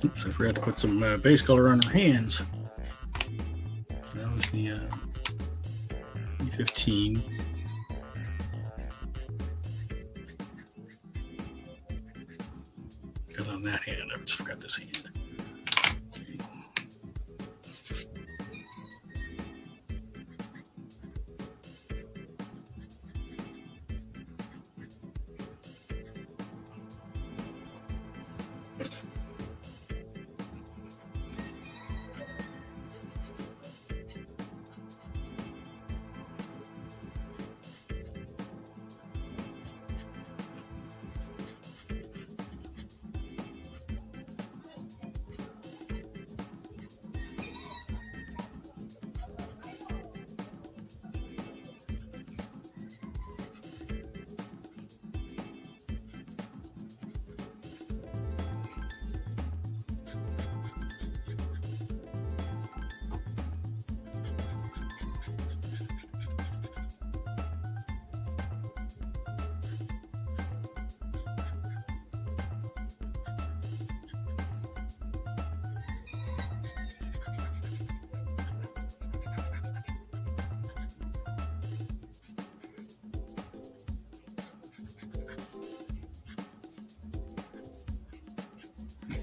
Oops, I forgot to put some base color on our hands. That was the E15. Got on that hand. I just forgot this hand.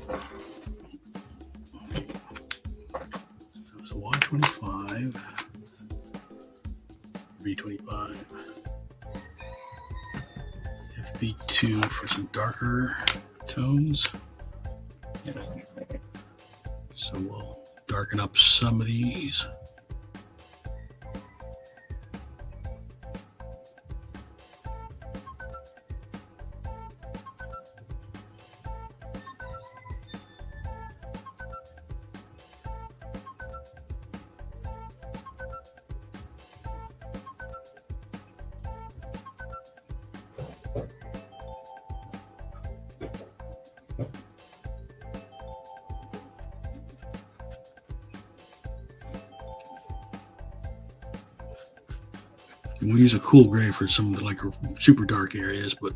That was a Y25, V25, FV2 for some darker tones. Yeah. So we'll darken up some of these. We'll use a cool gray for some of the like super dark areas, but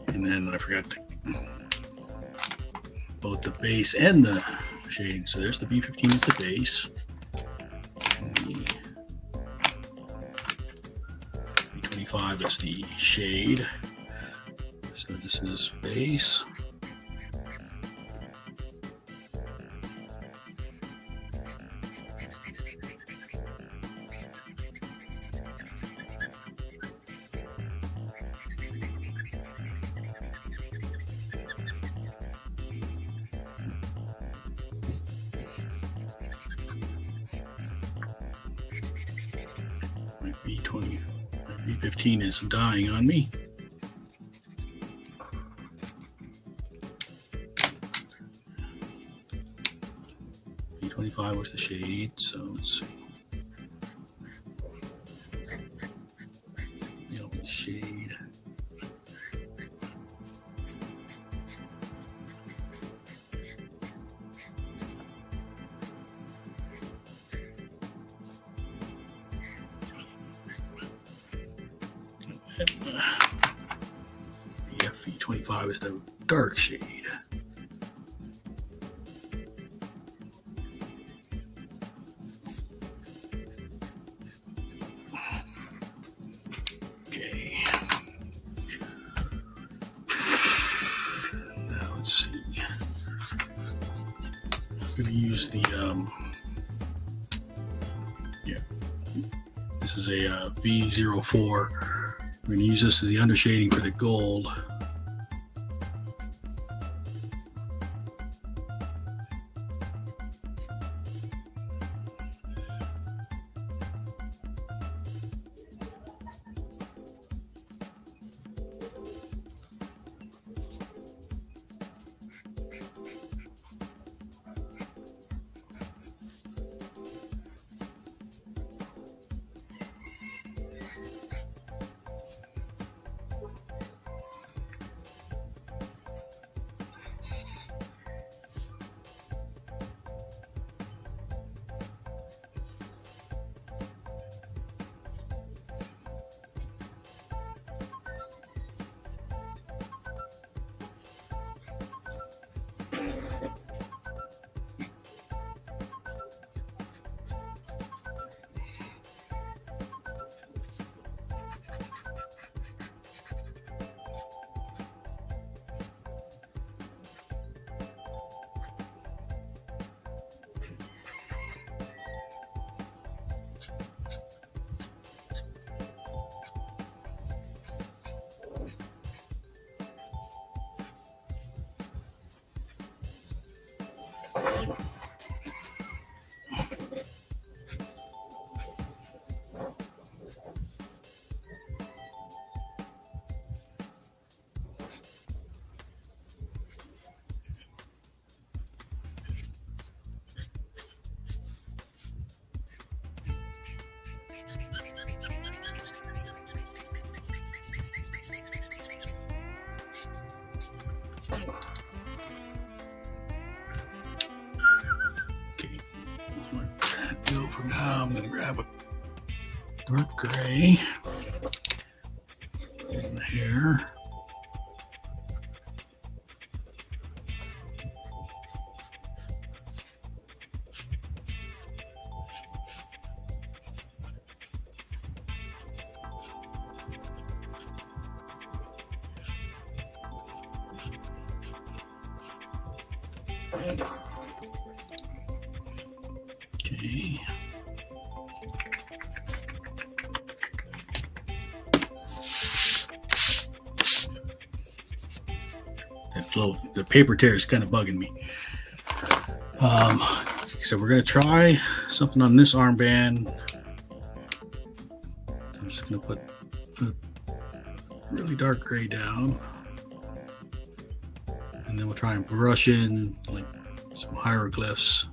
and then I forgot both the base and the shading. So there's the B15 is the base. The B25 is the shade. So this is base. B15 is dying on me. B25 was the shade, so let's see. Shade. The FV25 is the dark shade. Okay. Now let's see. I'm going to use the this is a V04. We're going to use this as the undershading for the gold. I'm going to grab a dark gray in here. Okay. The paper tear is kind of bugging me. So we're going to try something on this armband. I'm just going to put a really dark gray down. And then we'll try and brush in like some hieroglyphs.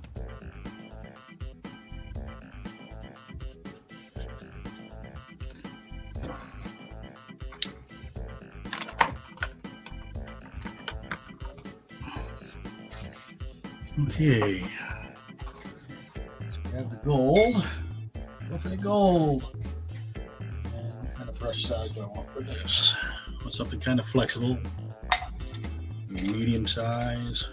Okay, let's grab the gold. Go for the gold. And what kind of brush size do I want for this? I want something kind of flexible, medium size.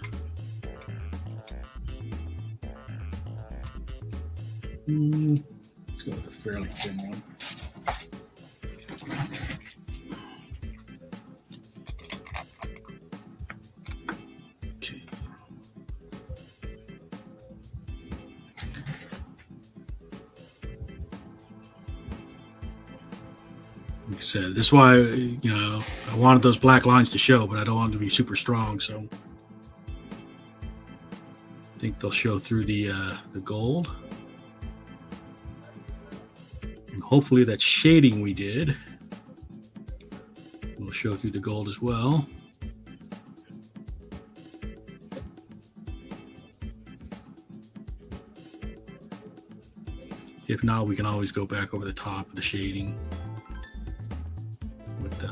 Let's go with a fairly thin one. Like I said, this is why, I wanted those black lines to show, but I don't want them to be super strong, so I think they'll show through the gold. And hopefully that shading we did will show through the gold as well. If not, we can always go back over the top of the shading with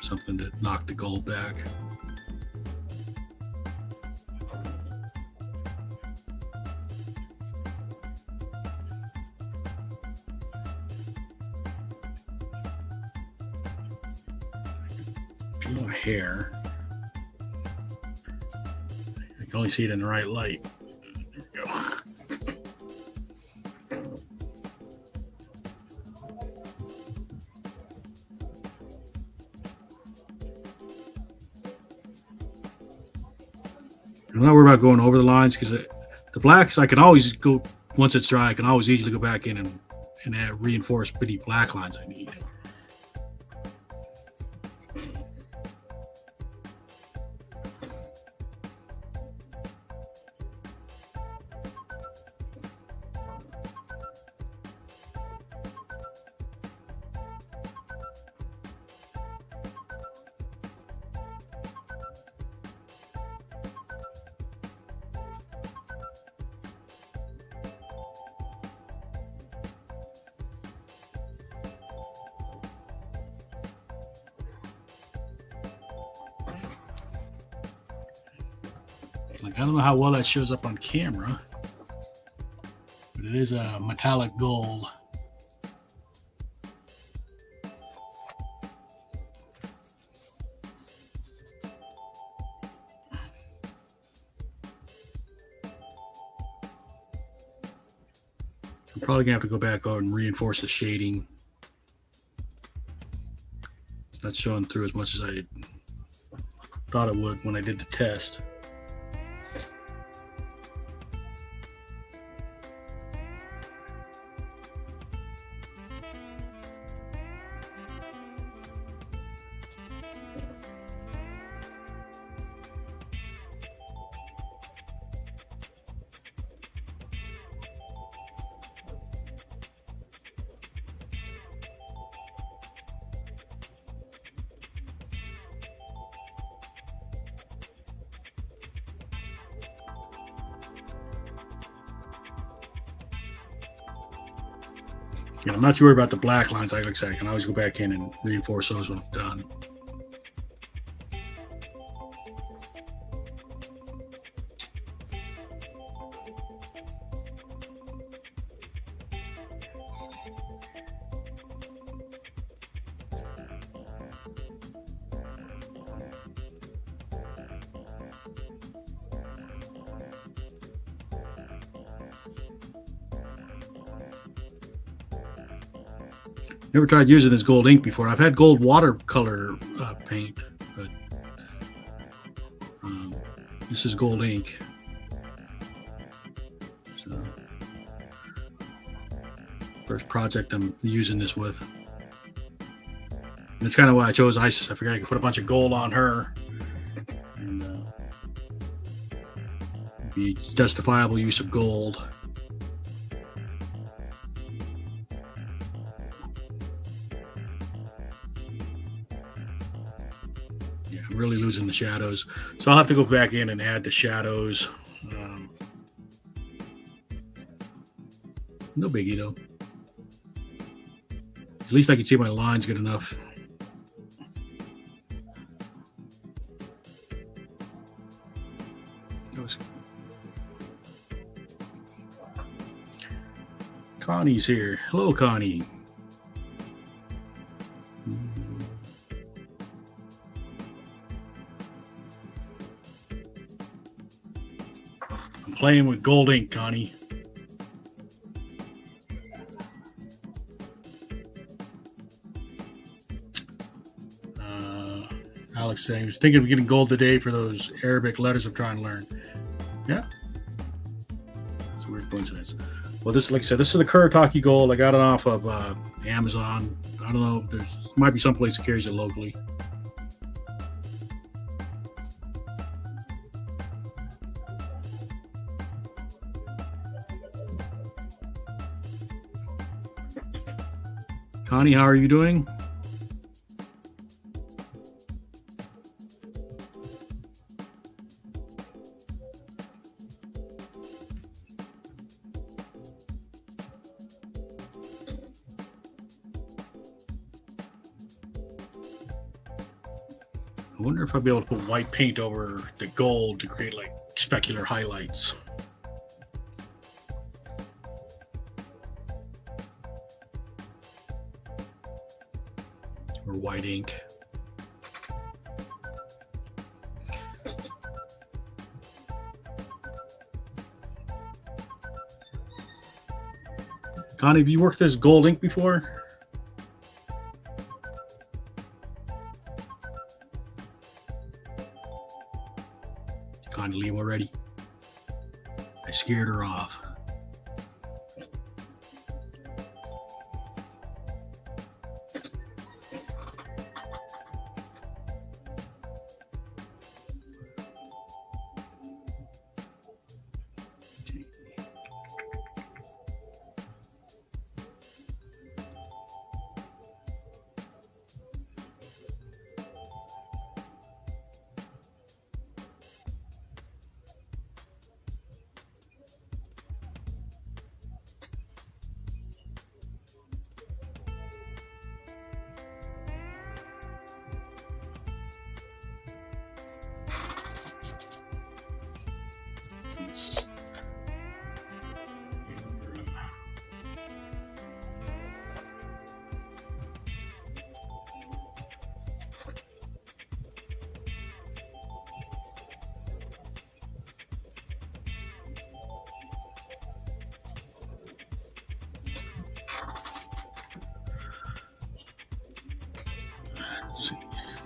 something to knock the gold back. A little hair. I can only see it in the right light. There we go. I'm not worried about going over the lines because the blacks I can always go, once it's dry, I can always easily go back in and add reinforce pretty black lines I need. Like, I don't know how well that shows up on camera, but it is a metallic gold. I'm probably gonna have to go back out and reinforce the shading. It's not showing through as much as I thought it would when I did the test. And I'm not too worried about the black lines. Like I said, I can always go back in and reinforce those when I'm done. Never tried using this gold ink before. I've had gold watercolor paint, but this is gold ink. So, first project I'm using this with. And that's kind of why I chose Isis. I figured I could put a bunch of gold on her. And be justifiable use of gold. Yeah, I'm really losing the shadows. So I'll have to go back in and add the shadows. No biggie though. At least I can see my lines good enough. Connie's here. Hello, Connie. I'm playing with gold ink, Connie. Alex saying, I was thinking of getting gold today for those Arabic letters I'm trying to learn. Yeah. It's a weird coincidence. Well, this, like I said, this is the Kuretake gold. I got it off of Amazon. I don't know. There might be some place that carries it locally. Connie, how are you doing? I wonder if I'll be able to put white paint over the gold to create like specular highlights. Or white ink. Connie, have you worked this gold ink before? Connie, leave already. I scared her off.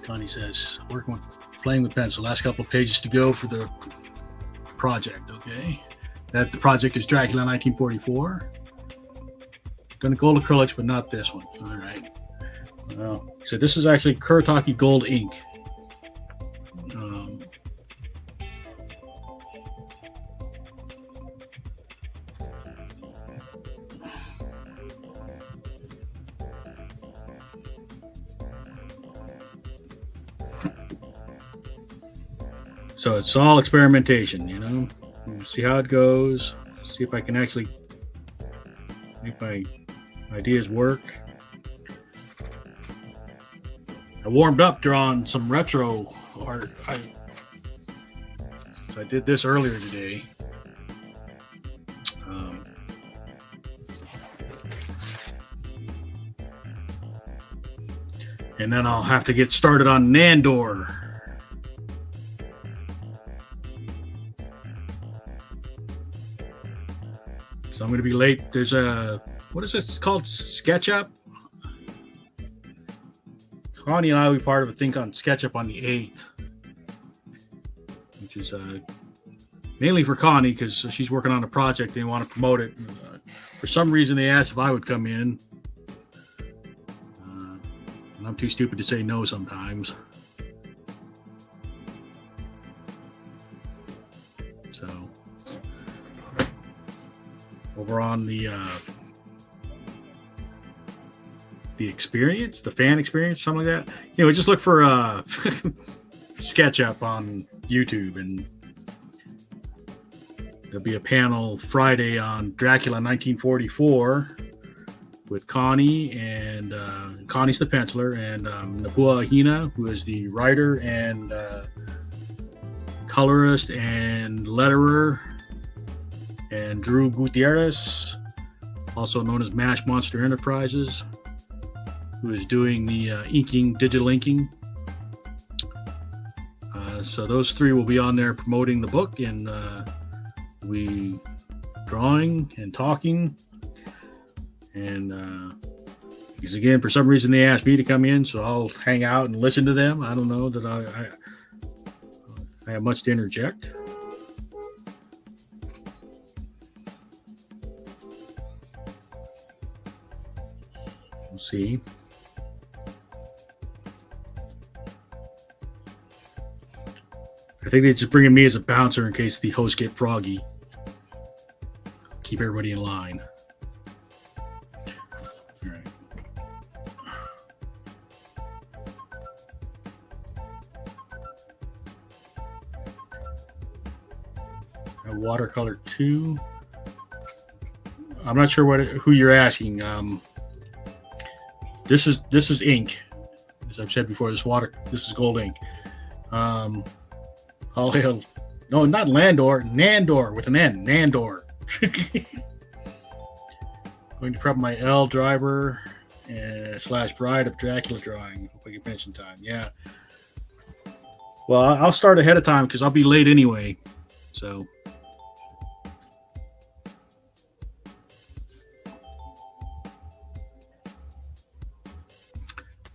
Connie says, playing with pencil. Last couple of pages to go for the project, okay? That the project is Dracula 1944. Gonna gold acrylics, but not this one. All right. Well, so this is actually Kuretake gold ink. So it's all experimentation, you know. See how it goes. See if I can actually make my ideas work. I warmed up drawing some retro art. So I did this earlier today. And then I'll have to get started on Nandor. So I'm going to be late. There's a, what is this? It's called SketchUp. Connie and I will be part of a thing on SketchUp on the 8th, which is mainly for Connie because she's working on a project and they want to promote it. For some reason, they asked if I would come in. And I'm too stupid to say no sometimes. So, over on the experience, the fan experience, something like that. Just look for SketchUp on YouTube, and there'll be a panel Friday on Dracula 1944 with Connie, and Connie's the penciler, and Napua Ahina, who is the writer and colorist and letterer, and Drew Gutierrez, also known as Mash Monster Enterprises, who is doing the inking, digital inking. So those three will be on there promoting the book, and we drawing and talking. And because again, for some reason they asked me to come in, so I'll hang out and listen to them. I don't know that I have much to interject. We'll see. I think they're just bringing me as a bouncer in case the hosts get froggy. Keep everybody in line. All right. Watercolor 2. I'm not sure who you're asking. This is ink. As I've said before, this is gold ink. All hail. No, not Landor. Nandor with an N. Nandor. Going to prep my L driver / Bride of Dracula drawing. Hope I can finish in time. Yeah. Well, I'll start ahead of time because I'll be late anyway. So.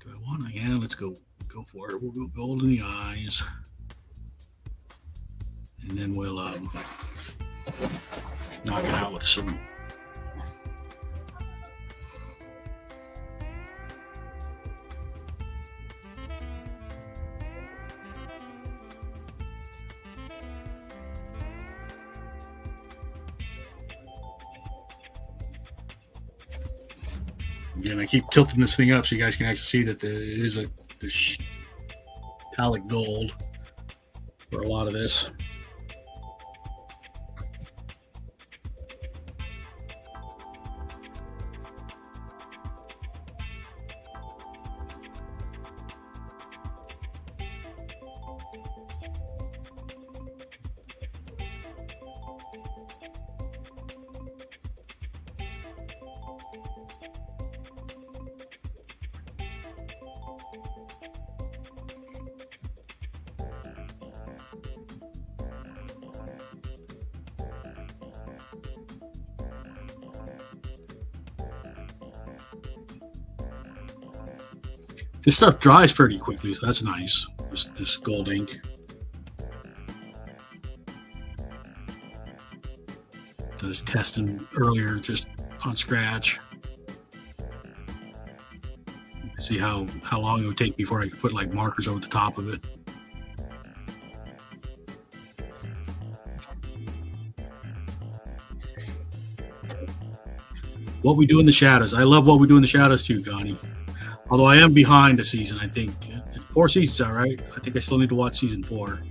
Do I want to? Yeah, let's go for it. We'll go gold in the eyes. And then we'll knock it out with some again, I keep tilting this thing up so you guys can actually see that there is a metallic gold for a lot of this. This stuff dries pretty quickly, so that's nice. This gold ink. So I was testing earlier just on scratch. See how long it would take before I could put like markers over the top of it. What We Do in the Shadows. I love What We Do in the Shadows too, Connie. Although I am behind a season, I think. 4 seasons, all right? I think I still need to watch season 4.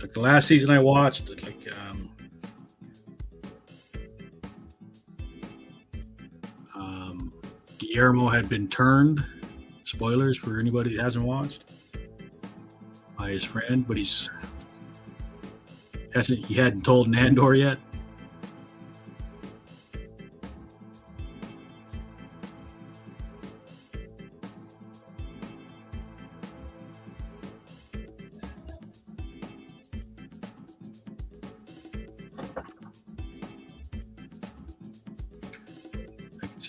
Like the last season I watched, Guillermo had been turned. Spoilers for anybody that hasn't watched. By his friend, but he hadn't told Nandor yet.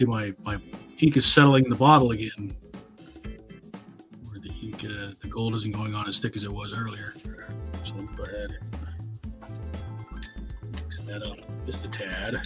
See, my ink is settling in the bottle again. Where the ink, the gold isn't going on as thick as it was earlier. So let me go ahead and mix that up just a tad.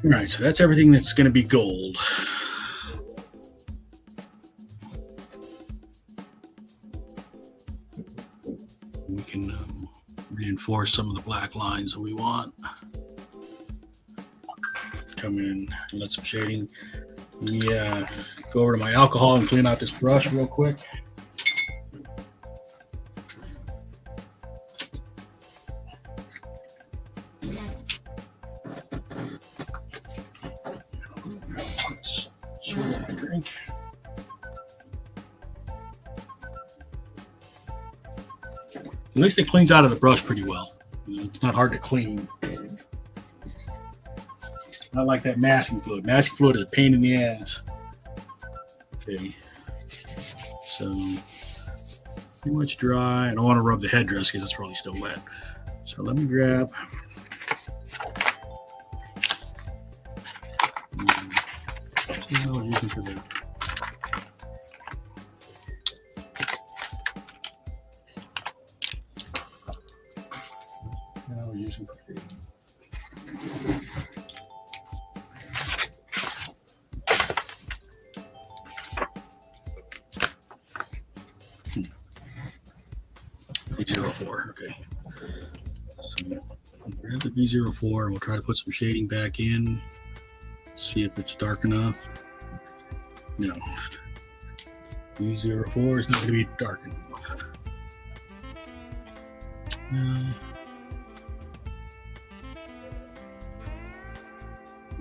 All right, so that's everything that's going to be gold. We can reinforce some of the black lines that we want. Come in, let some shading. Yeah, go over to my alcohol and clean out this brush real quick. Drink. At least it cleans out of the brush pretty well. It's not hard to clean. Not like that masking fluid. Masking fluid is a pain in the ass. Okay. So pretty much dry. I don't want to rub the headdress because it's probably still wet. So let me grab. What I was using for the V04. Okay. So grab the V04 and we'll try to put some shading back in. See if it's dark enough. No. V04 is not going to be dark enough.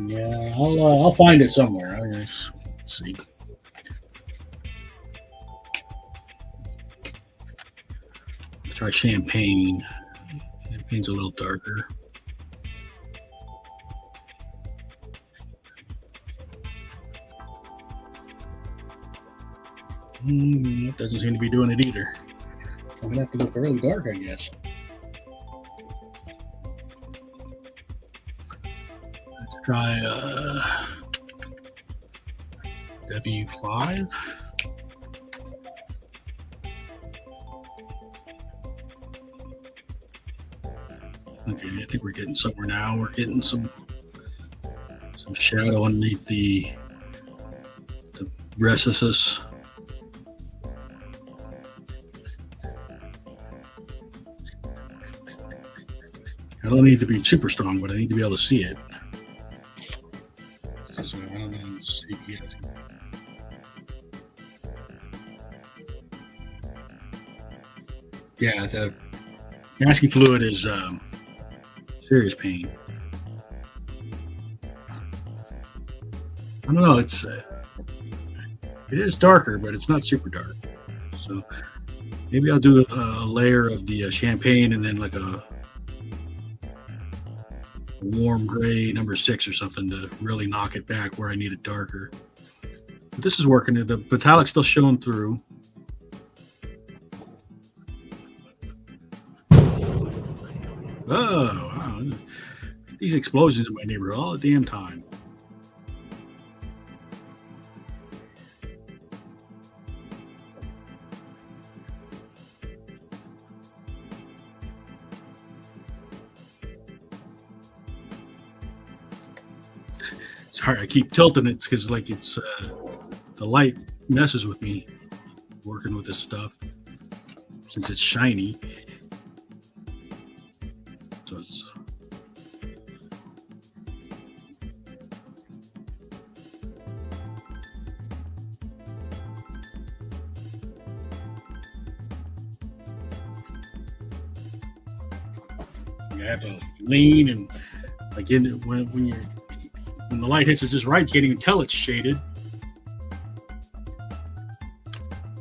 Yeah, I'll find it somewhere. Let's see. Let's try champagne. Champagne's a little darker. It doesn't seem to be doing it either. I'm gonna have to go fairly dark, I guess. Let's try W5. Okay, I think we're getting somewhere now. We're getting some shadow underneath the recesses. I don't need to be super strong, but I need to be able to see it. So I don't know. Let's see. Yeah, the masking fluid is serious pain. I don't know. It is darker, but it's not super dark. So maybe I'll do a layer of the champagne and then like a warm gray number 6 or something to really knock it back where I need it darker. But this is working. The metallic's still showing through. Oh, wow. These explosions in my neighborhood all the damn time. Sorry, I keep tilting it because like it's the light messes with me working with this stuff since it's shiny. So it's you have to lean and like when the light hits it just right, you can't even tell it's shaded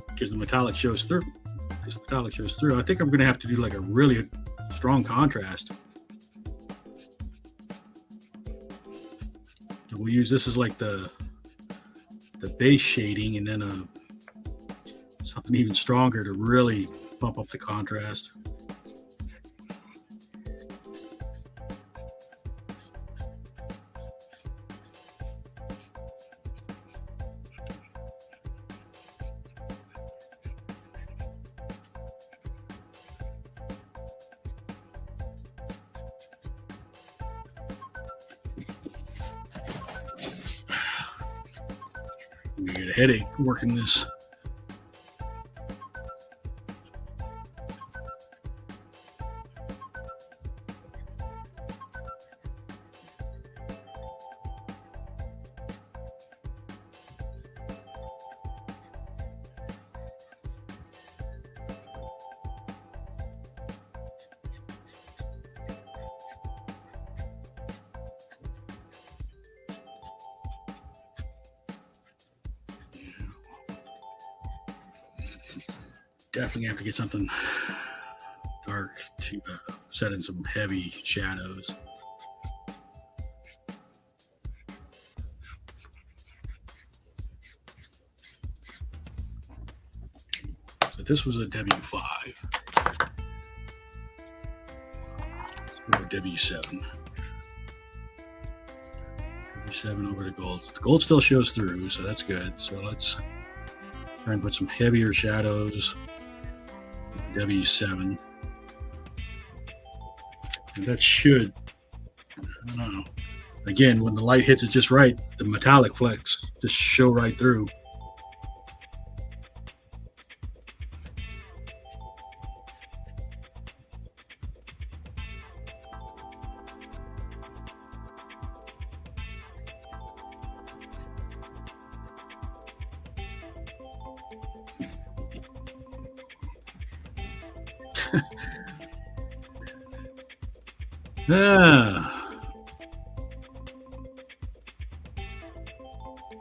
because the metallic shows through. I think I'm going to have to do like a really strong contrast So we'll use this as like the base shading, and then something even stronger to really bump up the contrast. I get a headache working this. Definitely have to get something dark to set in some heavy shadows. So this was a W5. Let's go to W7. W7 over the gold. The gold still shows through, so that's good. So let's try and put some heavier shadows. W7. And that should, I don't know. Again, when the light hits it just right, the metallic flecks just show right through.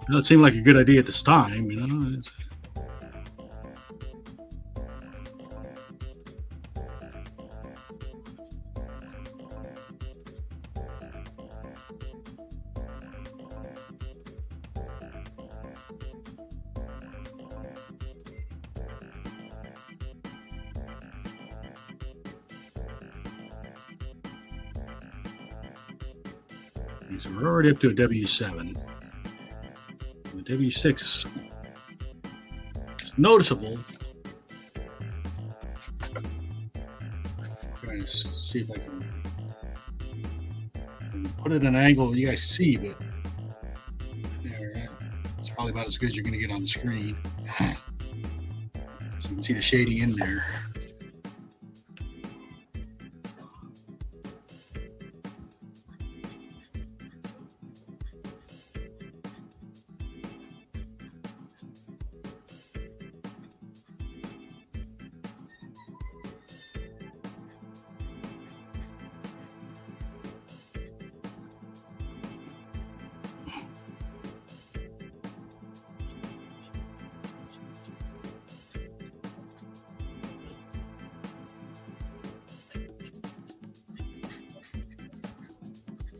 That seemed like a good idea at this time, you know. So we're already up to a W7. The W6 is noticeable. I'm trying to see if I can put it at an angle you guys can see, but there, it's probably about as good as you're going to get on the screen. So you can see the shading in there.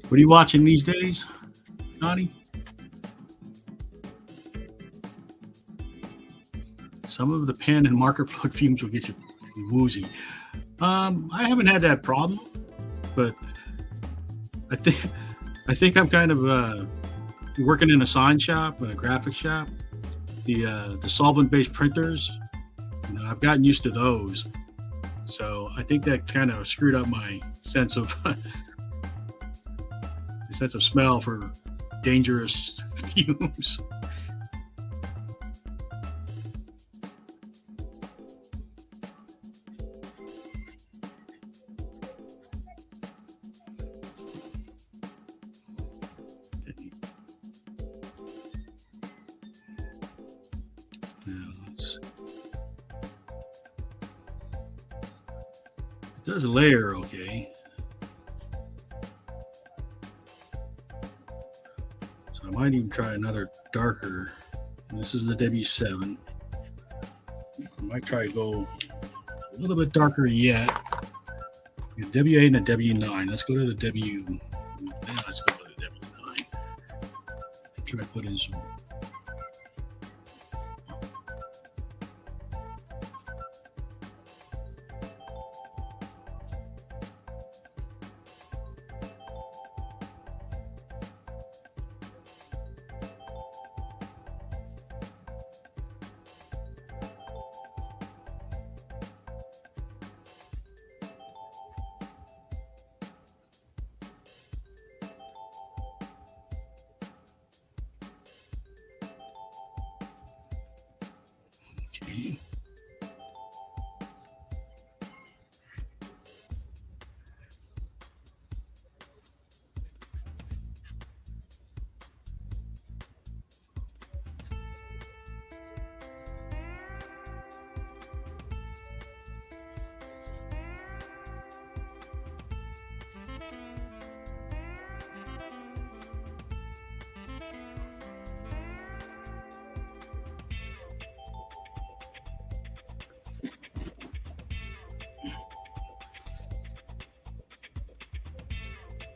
What are you watching these days, Johnny? Some of the pen and marker fluid fumes will get you woozy. I haven't had that problem, but I think I'm kind of working in a sign shop, in a graphic shop. The solvent-based printers, you know, I've gotten used to those, so I think that kind of screwed up my sense of smell for dangerous fumes. It does layer okay. So I might even try another darker. And this is the W7. I might try to go a little bit darker yet. A W8 and a W9. Let's go to the W. Let's go to the W9. Try to put in some. Okay.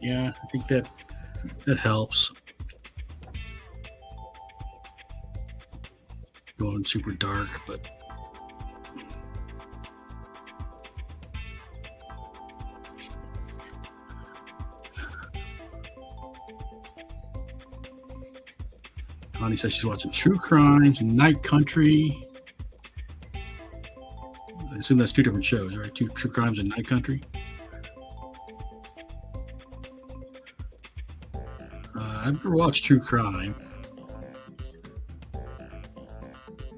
Yeah, I think that helps. Going super dark, but Connie says she's watching True Crimes and Night Country. I assume that's two different shows, right? True Crimes and Night Country. I've never watched True Crime.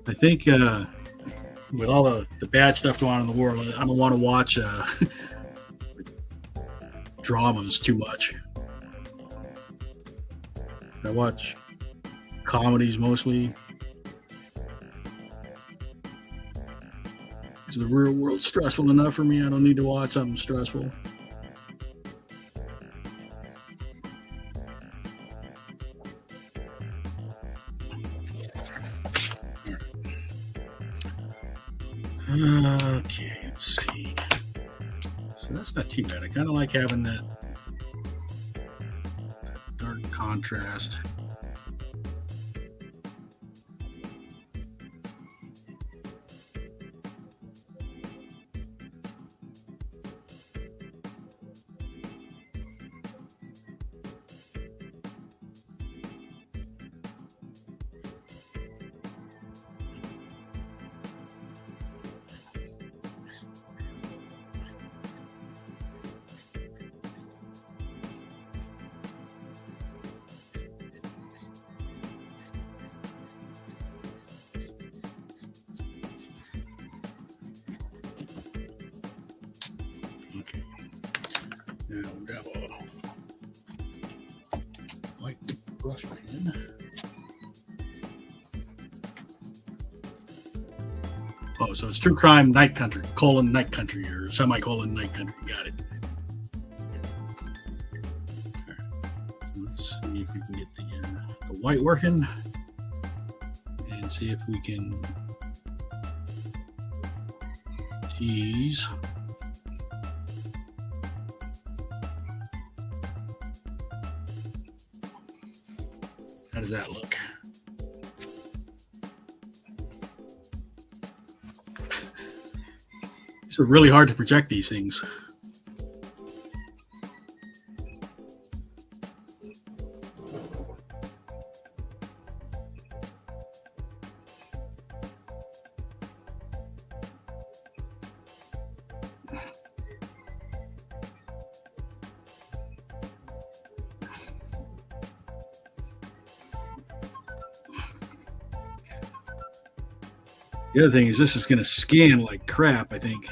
I think with all the bad stuff going on in the world, I don't want to watch dramas too much. I watch comedies mostly. Is the real world stressful enough for me? I don't need to watch something stressful. Okay, let's see. So that's not too bad. I kind of like having that dark contrast. Okay. Now we'll grab a white brush pen. Oh, so it's True Crime Night Country, Night Country, or semicolon Night Country. Got it. Right. So let's see if we can get the white working and see if we can tease. How does that look? It's really hard to project these things. The other thing is this is going to scan like crap, I think.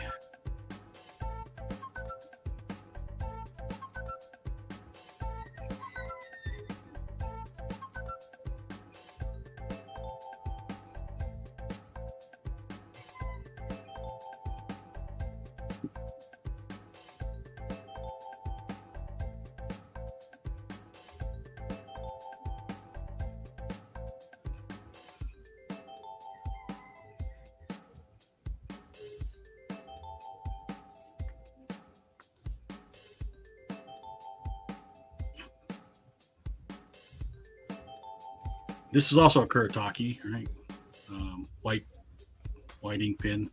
This is also a Kuretake, right? White ink pen.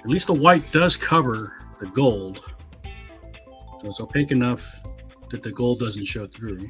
At least the white does cover the gold, so it's opaque enough that the gold doesn't show through.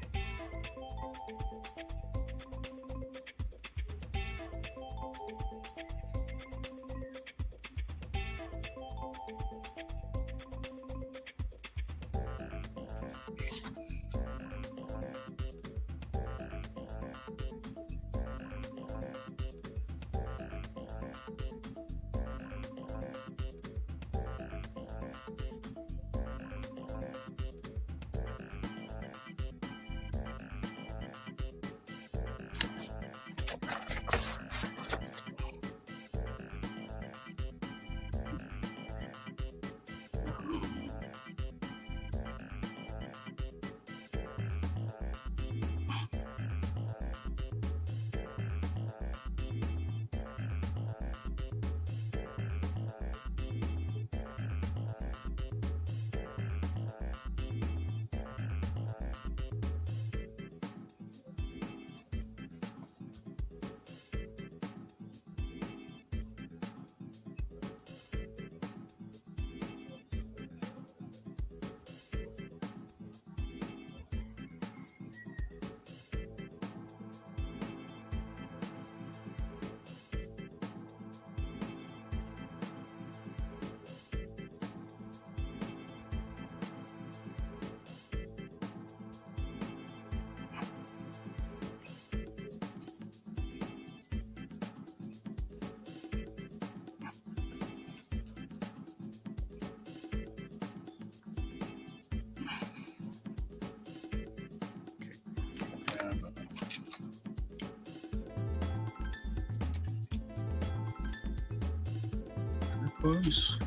Close.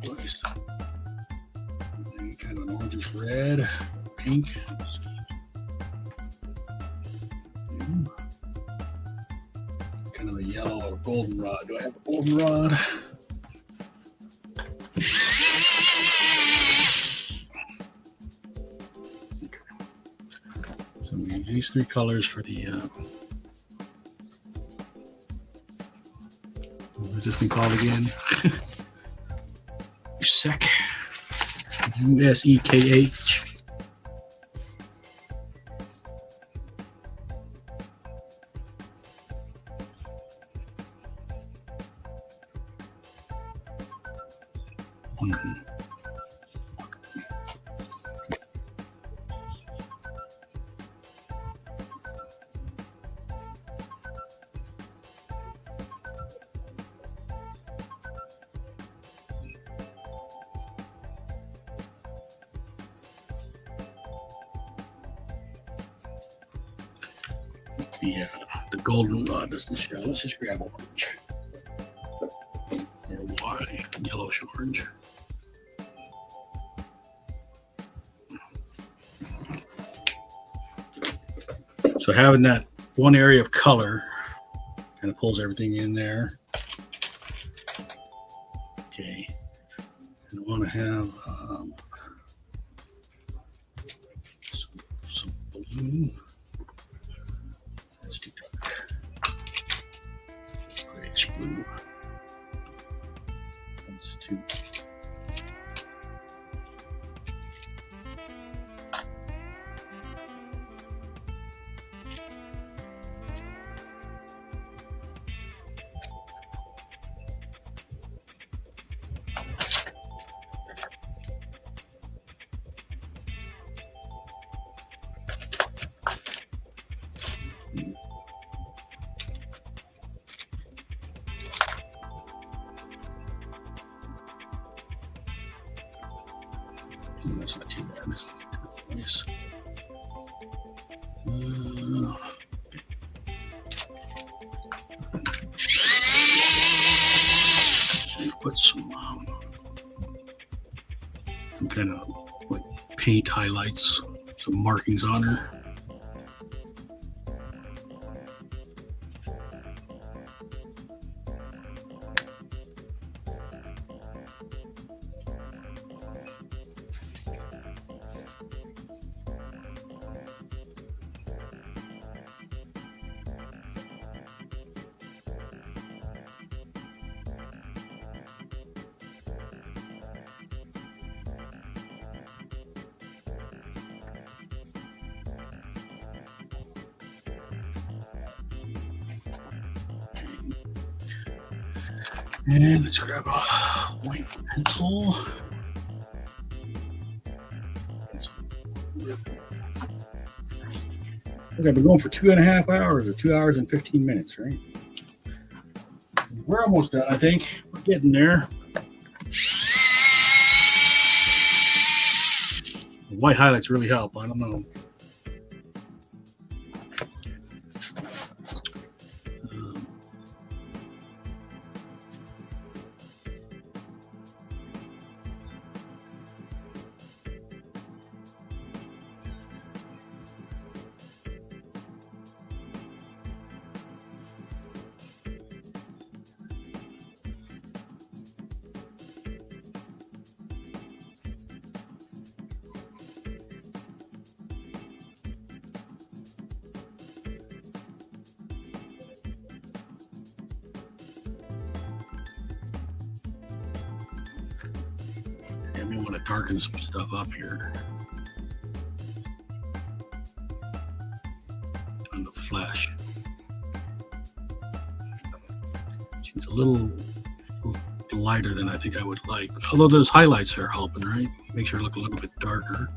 Close. Kind of an orangish red, pink. Kind of a yellow or goldenrod. Do I have a goldenrod? So we use these three colors for the what is this thing called again? USEK. USEKH. The goldenrod doesn't show. Let's just grab orange. Or why? Yellowish orange. So having that one area of color kind of pulls everything in there. Okay. And I want to have some blue. That's too dark. Grayish blue. That's too. That's not too bad. That's nice. Put some kind of like paint highlights, some markings on her. And let's grab a white pencil. Okay, I've been going for 2.5 hours, or 2 hours and 15 minutes, right? We're almost done, I think. We're getting there. The white highlights really help. I don't know. We want to darken some stuff up here on the flesh. She's a little lighter than I think I would like. Although those highlights are helping, right? Makes her look a little bit darker.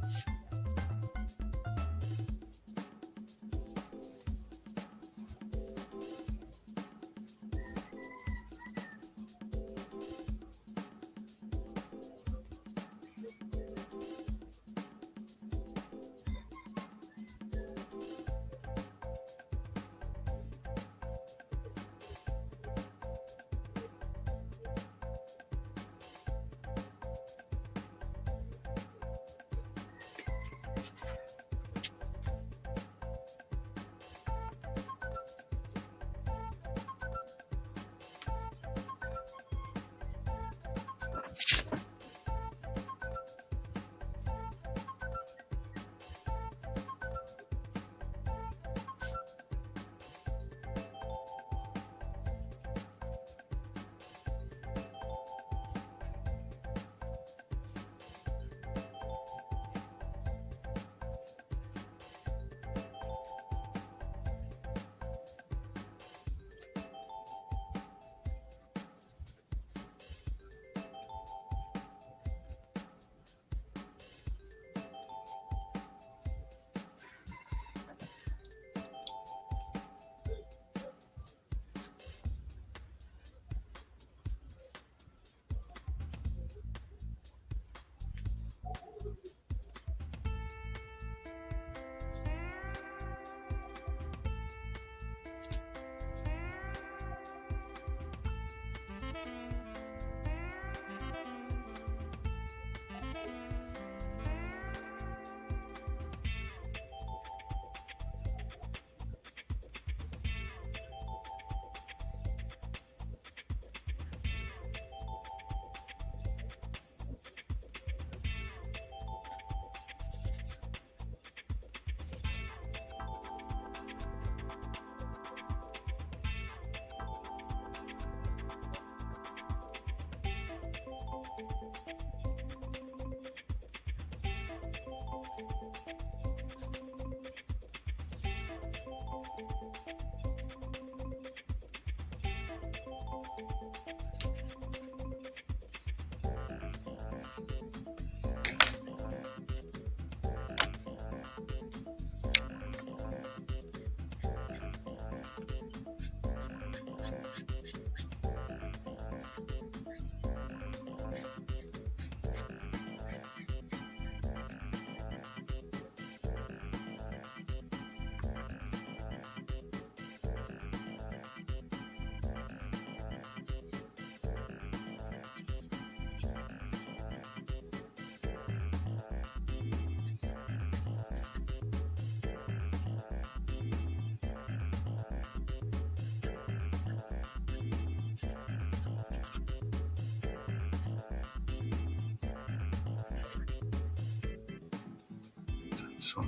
So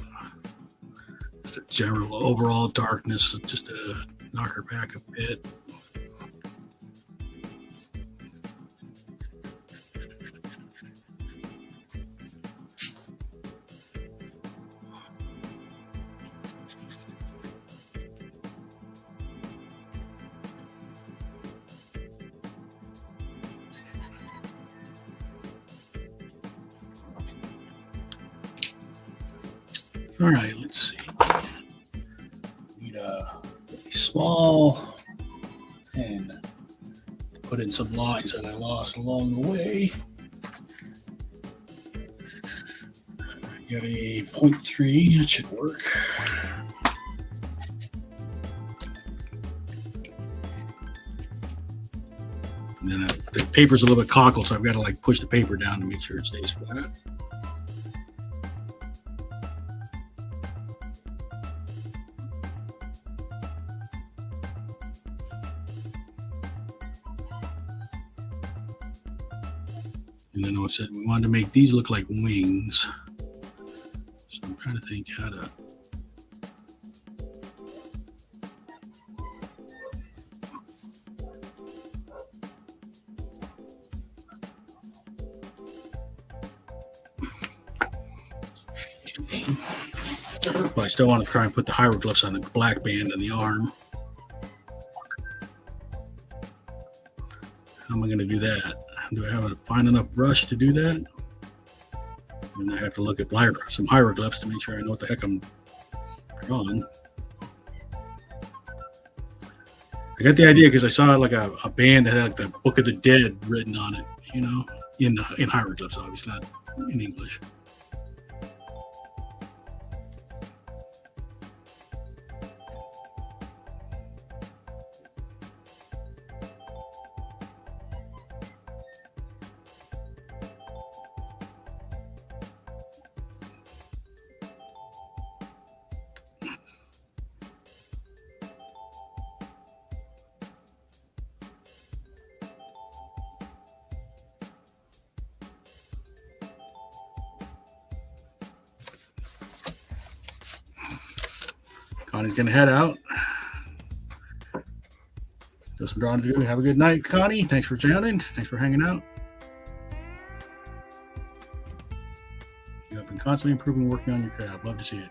just a general overall darkness, just to knock her back a bit. All right, let's see. Need a really small pen to put in some lines that I lost along the way. I got a 0.3, that should work. And then the paper's a little bit cockle, so I've got to like push the paper down to make sure it stays flat. And then I said we wanted to make these look like wings. So I'm trying to think how to. But I still want to try and put the hieroglyphs on the black band and the arm. How am I going to do that? Do I have to find enough brush to do that? And I have to look at some hieroglyphs to make sure I know what the heck I'm drawing. I got the idea because I saw like a band that had like the Book of the Dead written on it, you know, in hieroglyphs, obviously not in English. Connie's going to head out. Got some drawing to do. Have a good night, Connie. Thanks for chatting. Thanks for hanging out. You have been constantly improving, working on your craft. Love to see it.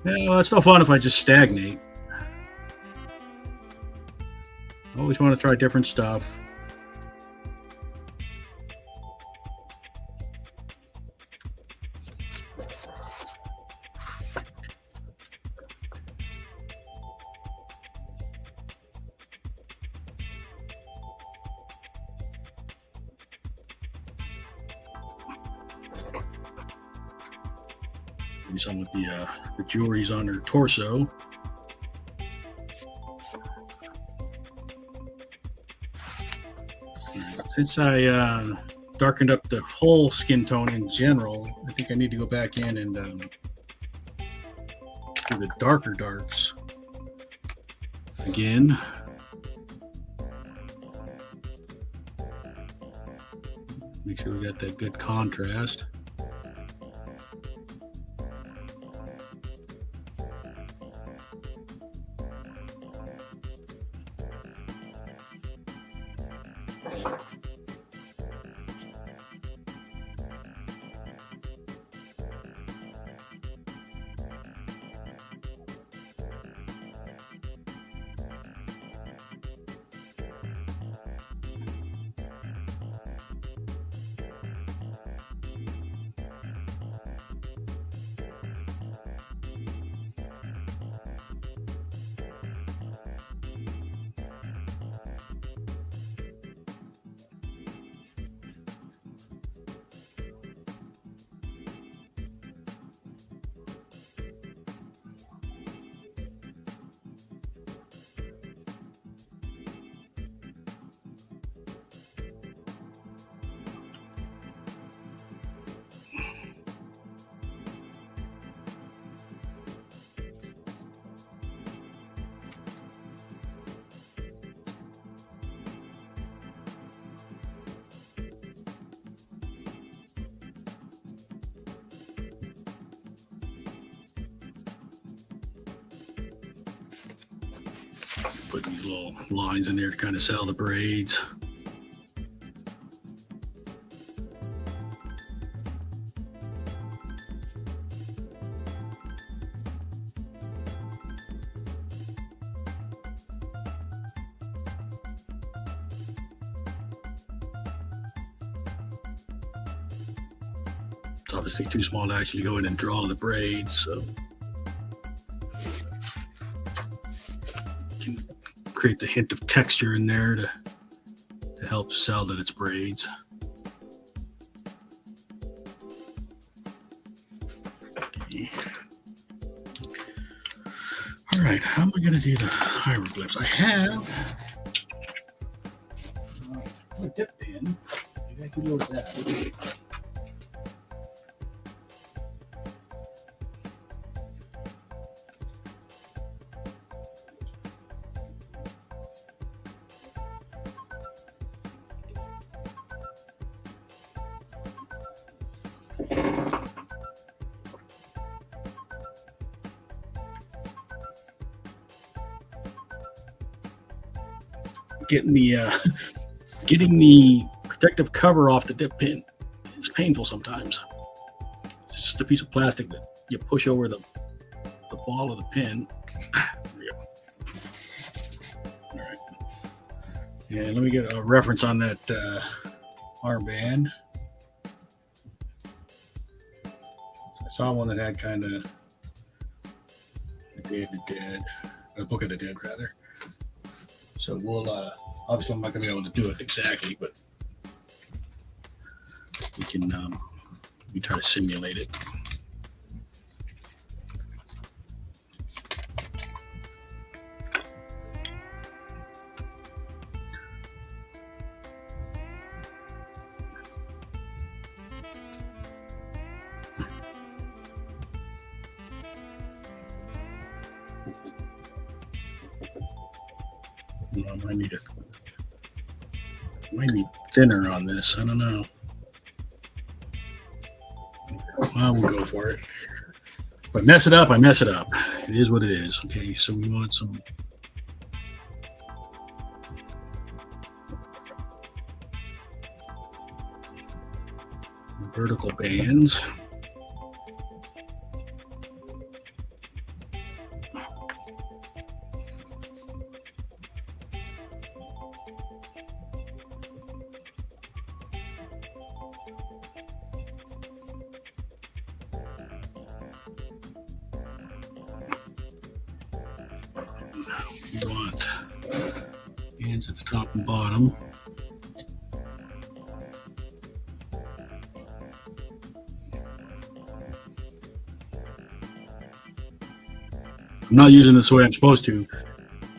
Yeah, well, it's no fun if I just stagnate. I always want to try different stuff. Maybe some with the jewelry's on her torso. Since I darkened up the whole skin tone in general, I think I need to go back in and do the darker darks again. Make sure we got that good contrast. Put these little lines in there to kind of sell the braids. It's obviously too small to actually go in and draw the braids, so you can create the hint of texture in there to help sell that it's braids. Okay. All right, how am I going to do the hieroglyphs? I have a dip pin. Maybe I can go with that. Getting the protective cover off the dip pin is painful sometimes. It's just a piece of plastic that you push over the ball of the pin. All right. And let me get a reference on that armband. I saw one that had kind of the Book of the Dead rather. So we'll obviously I'm not going to be able to do it exactly, but we can we try to simulate it. Might need thinner on this. I don't know. Well, we'll go for it. If I mess it up, I mess it up. It is what it is. Okay, so we want some vertical bands. We want bands at the top and bottom. I'm not using this the way I'm supposed to.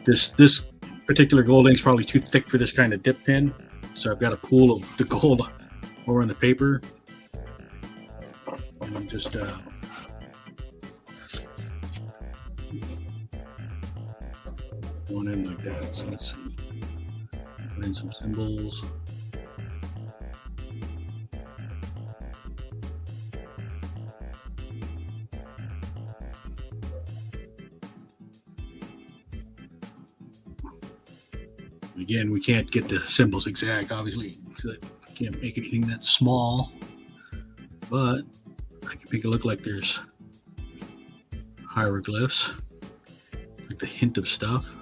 This particular gold ink is probably too thick for this kind of dip pin, so I've got a pool of the gold over on the paper. And I'm just going in like that. So let's see. Put in some symbols. Again, we can't get the symbols exact, obviously, so I can't make anything that small, but I can make it look like there's hieroglyphs, like the hint of stuff.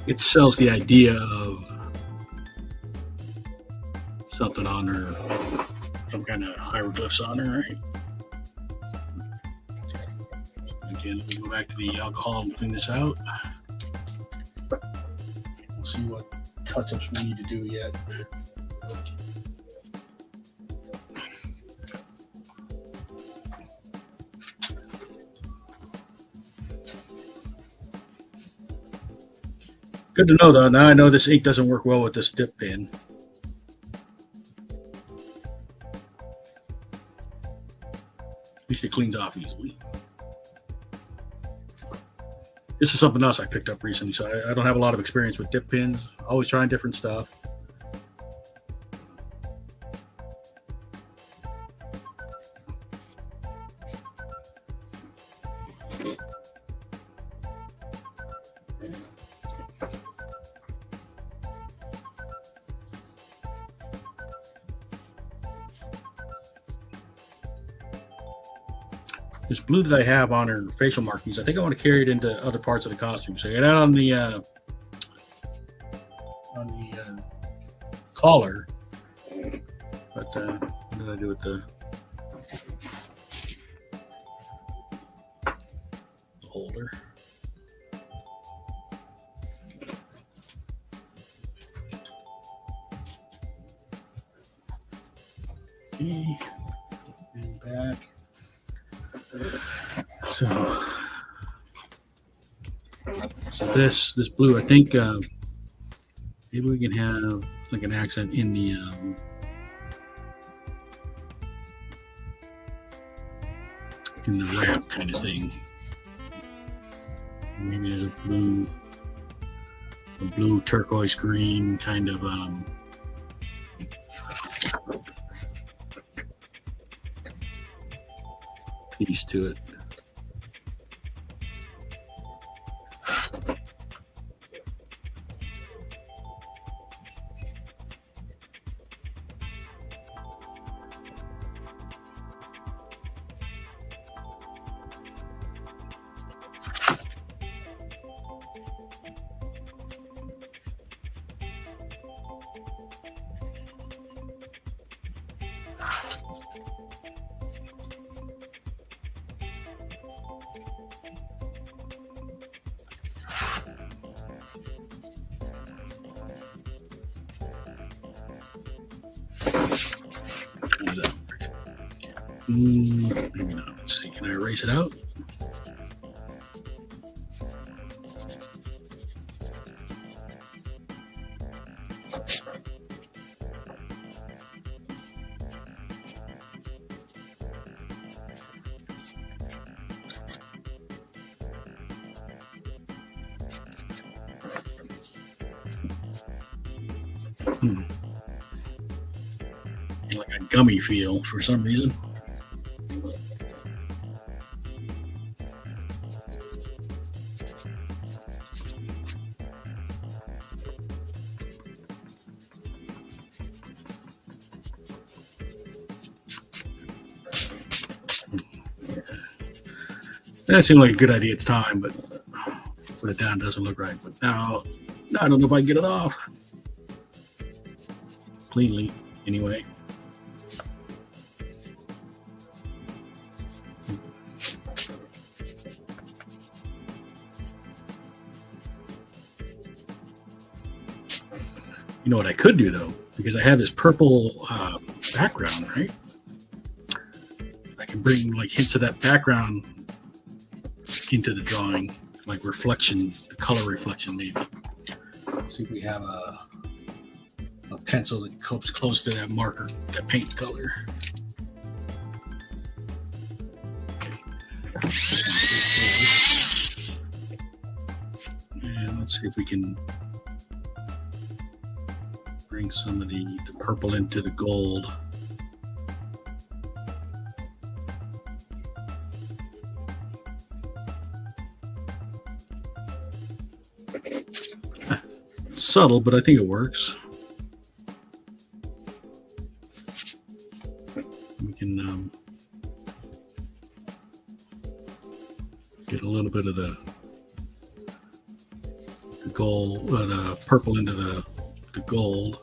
It sells the idea of something on her, some kind of hieroglyphs on her, right? Again, let me go back to the alcohol and clean this out. We'll see what touch-ups we need to do yet. Good to know, though. Now I know this ink doesn't work well with this dip pen. At least it cleans off easily. This is something else I picked up recently, so I don't have a lot of experience with dip pens. Always trying different stuff. This blue that I have on her facial markings, I think I want to carry it into other parts of the costume. So I got it on the collar, but what did I do with the holder? And back. So this blue, I think maybe we can have like an accent in the wrap kind of thing. Maybe there's a blue turquoise green kind of piece to it. How does that work? Maybe not. Let's see. Can I erase it out? Like a gummy feel for some reason. That seemed like a good idea at the time, but put it down doesn't look right. But now I don't know if I can get it off cleanly anyway. You know what I could do though, because I have this purple background, right? I can bring like hints of that background into the drawing, like reflection, the color reflection maybe. Let's see if we have a pencil that comes close to that marker, that paint color. Okay. And let's see if we can bring some of the purple into the gold. Subtle, but I think it works. We can get a little bit of the gold, the purple into the gold.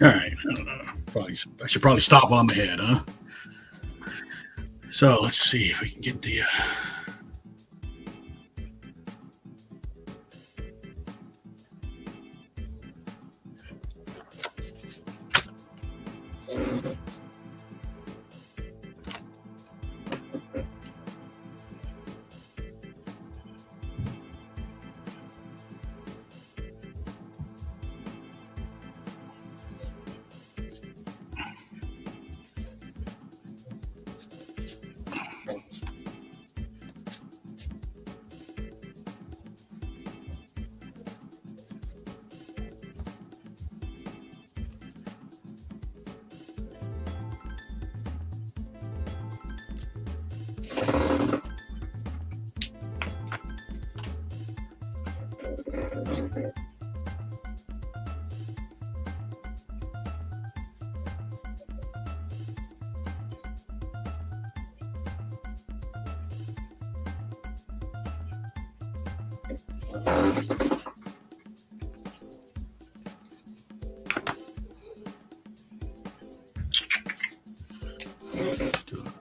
All right. I don't know. I should probably stop while I'm ahead, huh? So let's see if we can get the. Let's do it.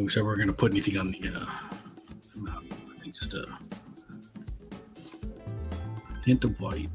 So we're going to put anything on the mouth. I think just a hint of white.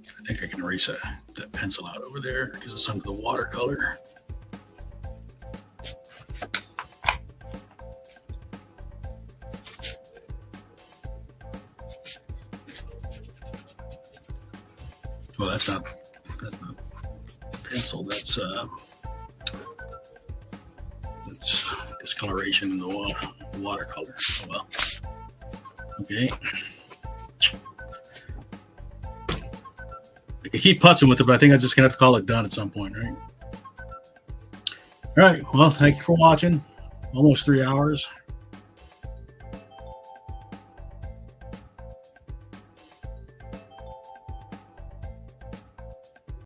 I think I can erase that pencil out over there because it's under the watercolor. Well, that's not pencil. That's discoloration in the watercolor. Oh, well, okay. I could keep putzing with it, but I think I'm just gonna have to call it done at some point, right? All right. Well, thank you for watching. Almost 3 hours.